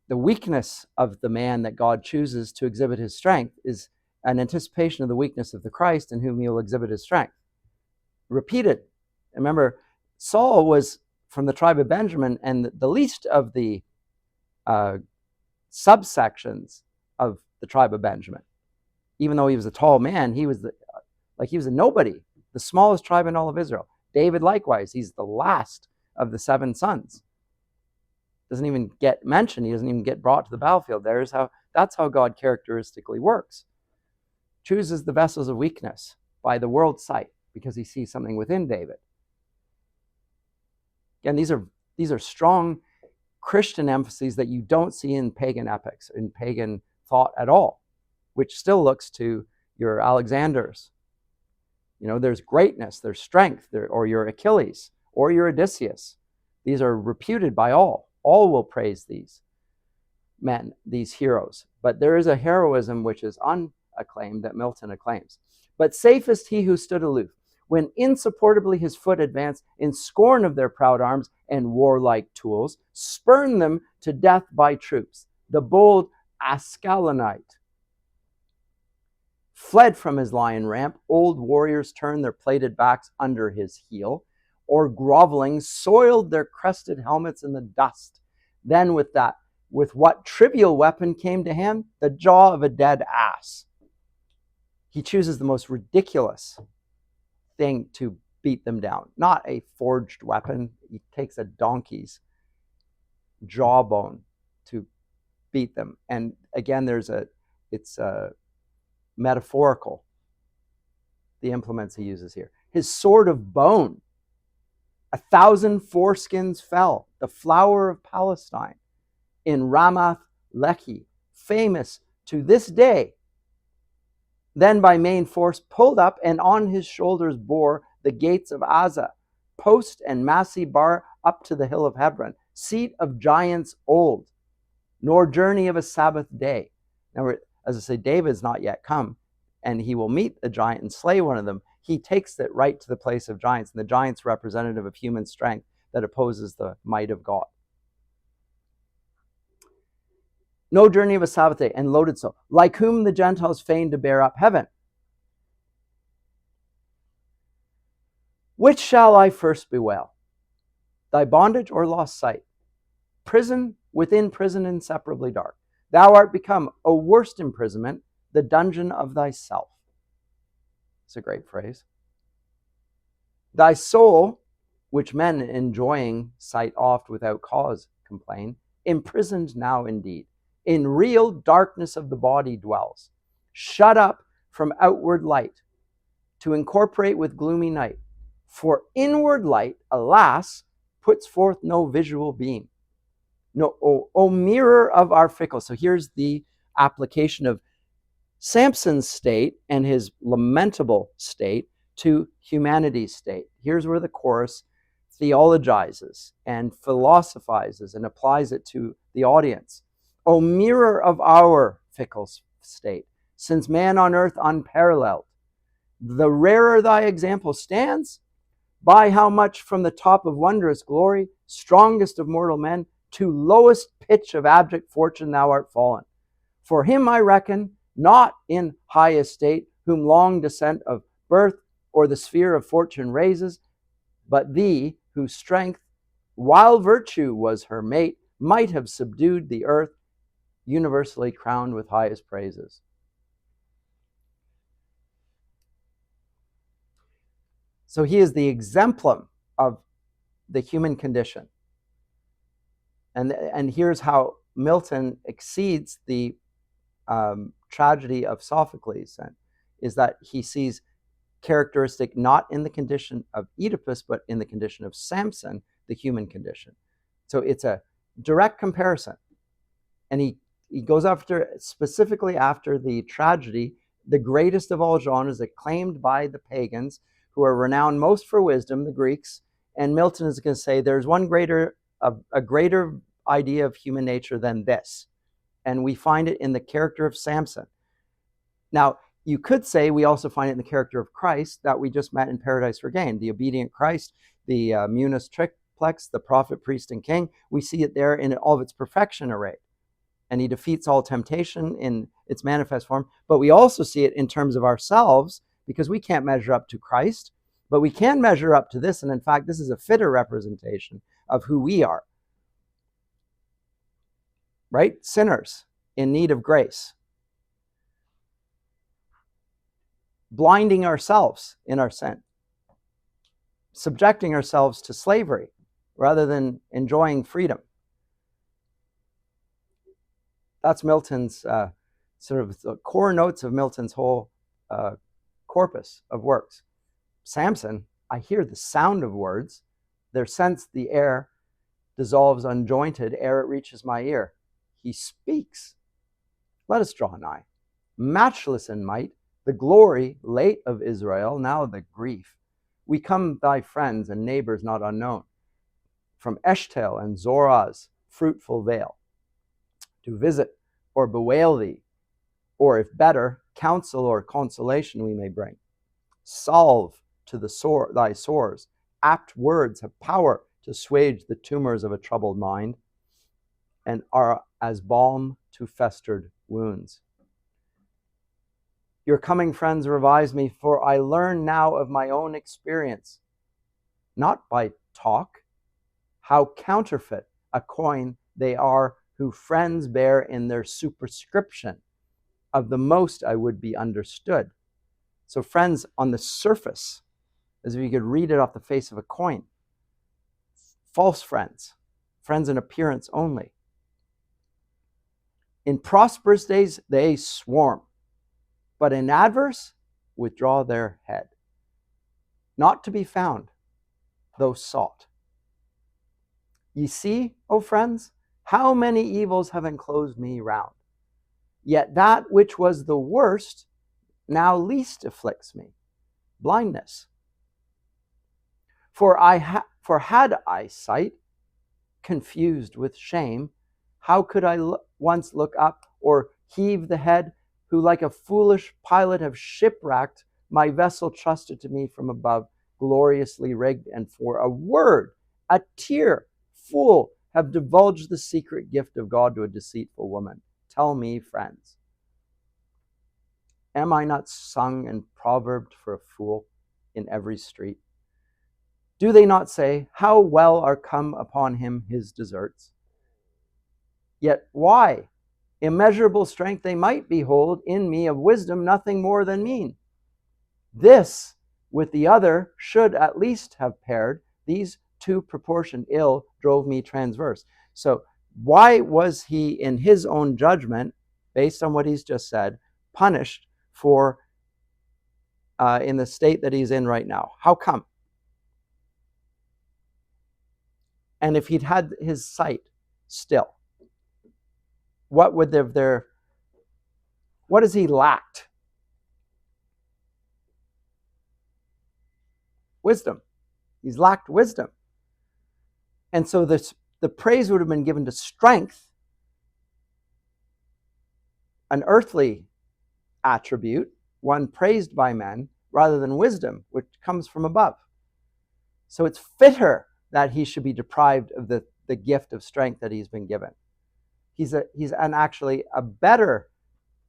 the weakness of the man that God chooses to exhibit his strength is an anticipation of the weakness of the Christ in whom he will exhibit his strength. Repeated. Remember, Saul was from the tribe of Benjamin, and the least of the subsections of the tribe of Benjamin. Even though he was a tall man, he was a nobody, the smallest tribe in all of Israel. David, likewise, he's the last of the 7 sons. Doesn't even get mentioned. He doesn't even get brought to the battlefield. That's how God characteristically works. Chooses the vessels of weakness by the world's sight because he sees something within David. Again, these are strong Christian emphases that you don't see in pagan epics, in pagan thought at all, which still looks to your Alexanders. There's greatness, there's strength, or your Achilles, or your Odysseus. These are reputed by all. All will praise these men, these heroes. But there is a heroism which is unacclaimed that Milton acclaims. But safest he who stood aloof, when insupportably his foot advanced in scorn of their proud arms and warlike tools, spurned them to death by troops. The bold Ascalonite fled from his lion ramp. Old warriors turned their plated backs under his heel, or groveling, soiled their crested helmets in the dust. Then with what trivial weapon came to hand? The jaw of a dead ass. He chooses the most ridiculous thing to beat them down. Not a forged weapon. He takes a donkey's jawbone to beat them. And again, it's metaphorical, the implements he uses here. His sword of bone. 1,000 foreskins fell, the flower of Palestine, in Ramath Lehi, famous to this day. Then by main force pulled up, and on his shoulders bore the gates of Azza, post and massy bar up to the hill of Hebron, seat of giants old, nor journey of a Sabbath day. Now, as I say, David's not yet come, and he will meet a giant and slay one of them. He takes it right to the place of giants, and the giant's representative of human strength that opposes the might of God. No journey of a Sabbath day, and loaded so, like whom the Gentiles feign to bear up heaven. Which shall I first bewail? Thy bondage or lost sight? Prison within prison inseparably dark. Thou art become, O worst imprisonment, the dungeon of thyself. It's a great phrase. Thy soul, which men enjoying sight oft without cause complain, imprisoned now indeed, in real darkness of the body dwells, shut up from outward light, to incorporate with gloomy night. For inward light, alas, puts forth no visual beam. No, O mirror of our fickle. So here's the application of Samson's state and his lamentable state to humanity's state. Here's where the chorus theologizes and philosophizes and applies it to the audience. O mirror of our fickle state, since man on earth unparalleled, the rarer thy example stands, by how much from the top of wondrous glory, strongest of mortal men, to lowest pitch of abject fortune thou art fallen. For him I reckon, not in high estate, whom long descent of birth or the sphere of fortune raises, but thee, whose strength, while virtue was her mate, might have subdued the earth, universally crowned with highest praises. So he is the exemplum of the human condition. And here's how Milton exceeds the tragedy of Sophocles, is that he sees characteristic not in the condition of Oedipus, but in the condition of Samson, the human condition. So it's a direct comparison. And he goes specifically after the tragedy, the greatest of all genres, acclaimed by the pagans, who are renowned most for wisdom, the Greeks. And Milton is going to say there's a greater idea of human nature than this. And we find it in the character of Samson. Now, you could say we also find it in the character of Christ that we just met in Paradise Regained, the obedient Christ, the munus triplex, the prophet, priest, and king. We see it there in all of its perfection arrayed. And he defeats all temptation in its manifest form. But we also see it in terms of ourselves, because we can't measure up to Christ, but we can measure up to this. And in fact, this is a fitter representation of who we are. Right? Sinners in need of grace. Blinding ourselves in our sin. Subjecting ourselves to slavery rather than enjoying freedom. That's Milton's sort of the core notes of Milton's whole corpus of works. Samson, I hear the sound of words. Their sense, the air, dissolves unjointed ere it reaches my ear. He speaks. Let us draw nigh. Matchless in might, the glory late of Israel, now the grief. We come thy friends and neighbors not unknown, from Eshtaol and Zorah's fruitful vale, to visit or bewail thee, or if better, counsel or consolation we may bring. Salve to thy sores. Apt words have power to assuage the tumors of a troubled mind, and are as balm to festered wounds. Your coming friends revise me, for I learn now of my own experience, not by talk, how counterfeit a coin they are who friends bear in their superscription. Of the most I would be understood. So friends on the surface, as if you could read it off the face of a coin. False friends, friends in appearance only. In prosperous days they swarm, but in adverse withdraw their head. Not to be found, though sought. Ye see, O friends, how many evils have enclosed me round. Yet that which was the worst now least afflicts me, blindness. For had I sight, confused with shame, how could I once look up or heave the head, who like a foolish pilot have shipwrecked my vessel trusted to me from above, gloriously rigged, and for a word, a tear, fool, have divulged the secret gift of God to a deceitful woman. Tell me, friends, am I not sung and proverbed for a fool in every street? Do they not say, how well are come upon him his deserts? Yet why? Immeasurable strength they might behold in me, of wisdom nothing more than mean. This with the other should at least have paired. These two proportioned ill drove me transverse. So why was he, in his own judgment, based on what he's just said, punished for in the state that he's in right now? How come? And if he'd had his sight still, what would what has he lacked? Wisdom. He's lacked wisdom. And so the praise would have been given to strength, an earthly attribute, one praised by men, rather than wisdom, which comes from above. So it's fitter that he should be deprived of the gift of strength that he's been given. He's actually a better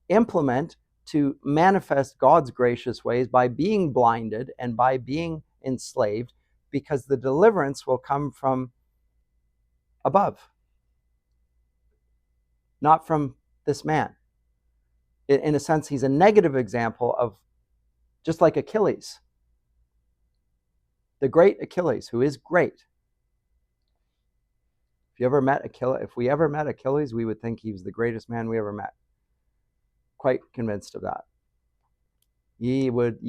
implement to manifest God's gracious ways by being blinded and by being enslaved, because the deliverance will come from above, not from this man. In a sense, he's a negative example of, just like Achilles, the great Achilles, who is great. If we ever met Achilles, we would think he was the greatest man we ever met. Quite convinced of that. You would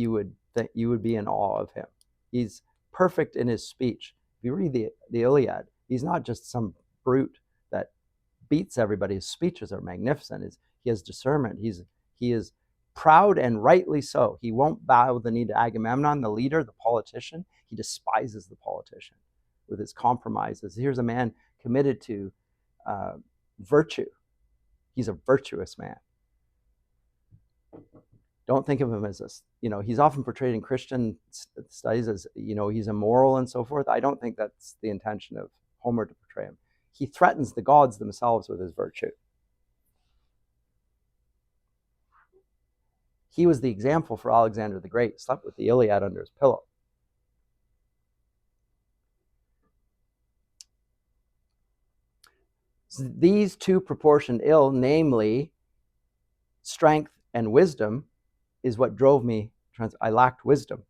be in awe of him. He's perfect in his speech. If you read the Iliad, he's not just some brute that beats everybody. His speeches are magnificent. He has discernment. He is proud, and rightly so. He won't bow the knee to Agamemnon, the leader, the politician. He despises the politician with his compromises. Here's a man committed to virtue. He's a virtuous man. Don't think of him as he's often portrayed in Christian studies as, he's immoral and so forth. I don't think that's the intention of Homer to portray him. He threatens the gods themselves with his virtue. He was the example for Alexander the Great. Slept with the Iliad under his pillow. These two proportioned ill, namely strength and wisdom, is what drove me. I lacked wisdom.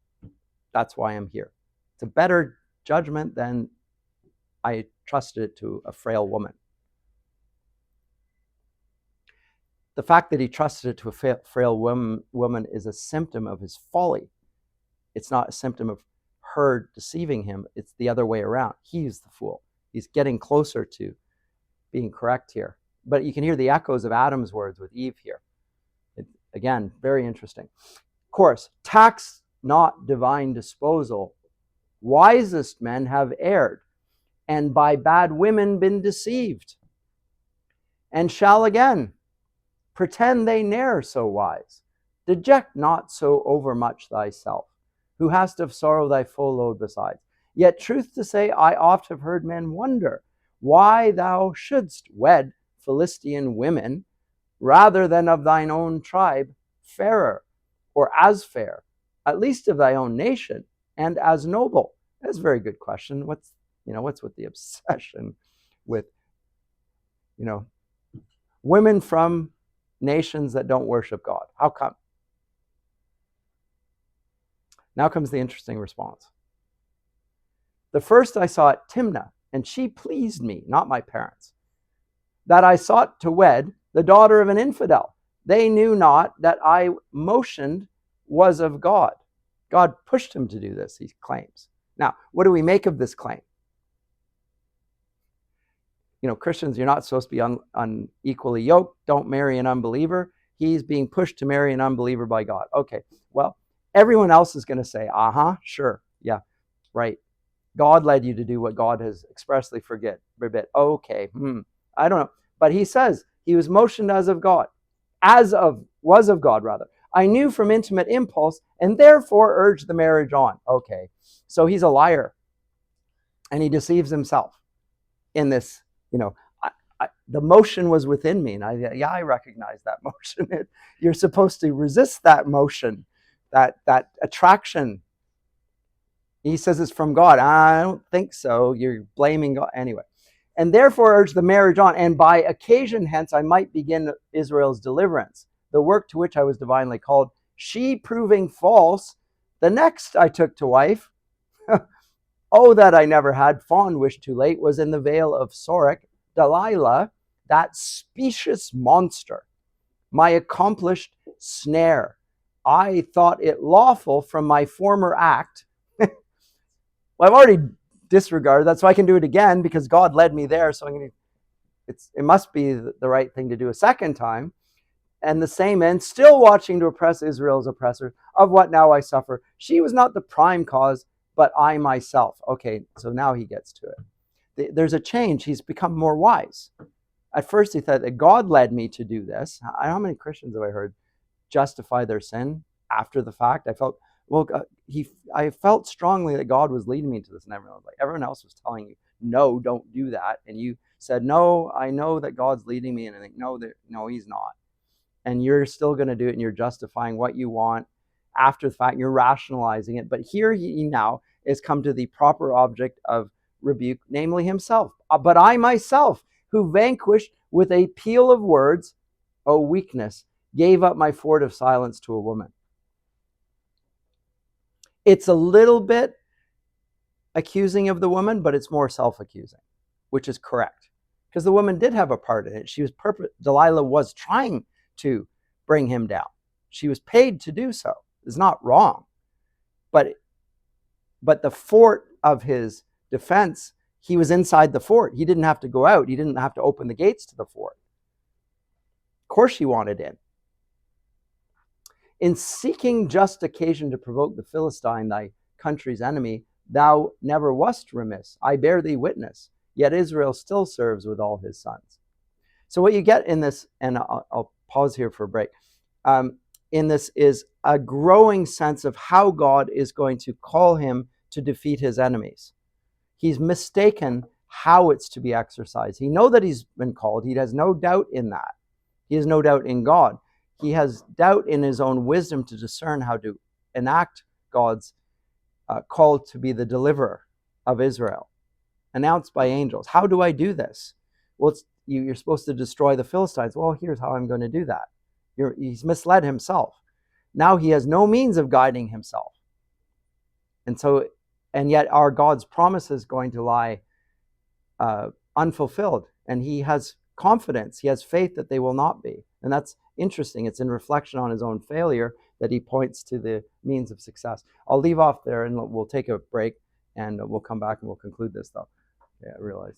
That's why I'm here. It's a better judgment than I trusted it to a frail woman. The fact that he trusted it to a frail woman is a symptom of his folly. It's not a symptom of her deceiving him. It's the other way around. He's the fool. He's getting closer to being correct here. But you can hear the echoes of Adam's words with Eve here. Again, very interesting. Course, tax not divine disposal. Wisest men have erred, and by bad women been deceived, and shall again pretend they ne'er so wise. Deject not so overmuch thyself, who hast of sorrow thy full load besides. Yet truth to say, I oft have heard men wonder why thou shouldst wed Philistine women rather than of thine own tribe, fairer, or as fair, at least of thy own nation, and as noble. That's a very good question. What's with the obsession with, women from nations that don't worship God? How come? Now comes the interesting response. The first I saw at Timnah, and she pleased me, not my parents, that I sought to wed the daughter of an infidel. They knew not that I motioned was of God. God pushed him to do this, he claims. Now, what do we make of this claim? Christians, you're not supposed to be unequally yoked. Don't marry an unbeliever. He's being pushed to marry an unbeliever by God. Okay, well, everyone else is going to say, sure, yeah, right. God led you to do what God has expressly forbid. Okay, I don't know. But he says he was motioned was of God, rather. I knew from intimate impulse and therefore urged the marriage on. Okay, so he's a liar and he deceives himself in this, the motion was within me. And I recognize that motion. You're supposed to resist that motion, that attraction. He says it's from God. I don't think so. You're blaming God. Anyway. And therefore urge the marriage on, and by occasion hence I might begin Israel's deliverance, the work to which I was divinely called. She proving false, the next I took to wife. Oh, that I never had fond wish too late, was in the vale of Sorek, Delilah, that specious monster, my accomplished snare. I thought it lawful from my former act. Well, I've already disregarded that, so I can do it again because God led me there. So it must be the right thing to do a second time. And the same end, still watching to oppress Israel's oppressor, of what now I suffer. She was not the prime cause, but I myself. Okay, so now he gets to it. There's a change. He's become more wise. At first he thought that God led me to do this. How many Christians have I heard justify their sin after the fact? I felt strongly that God was leading me to this, and everyone else was telling you, no, don't do that, and you said, no, I know that God's leading me, and I think, no, he's not, and you're still going to do it, and you're justifying what you want after the fact. You're rationalizing it, but here he now is come to the proper object of rebuke, namely himself. But I myself, who vanquished with a peal of words, O weakness, gave up my fort of silence to a woman. It's a little bit accusing of the woman, but it's more self-accusing. which is correct. Because the woman did have a part in it. Delilah was trying to bring him down. She was paid to do so. It's not wrong. But the fort of his defense, he was inside the fort. He didn't have to go out. He didn't have to open the gates to the fort. Of course he wanted in. In seeking just occasion to provoke the Philistine, thy country's enemy, thou never wast remiss. I bear thee witness. Yet Israel still serves with all his sons. So what you get in this, and I'll pause here for a break, in this is a growing sense of how God is going to call him to defeat his enemies. He's mistaken how it's to be exercised. He knows that he's been called. He has no doubt in that. He has no doubt in God. He has doubt in his own wisdom to discern how to enact God's call to be the deliverer of Israel, announced by angels. How do I do this? Well, you're supposed to destroy the Philistines. Well, here's how I'm going to do that. He's misled himself. Now he has no means of guiding himself. And yet our God's promise is going to lie unfulfilled. And he has confidence. He has faith that they will not be. And that's interesting. It's in reflection on his own failure that he points to the means of success. I'll leave off there and we'll take a break and we'll come back and we'll conclude this though. Yeah, I realize.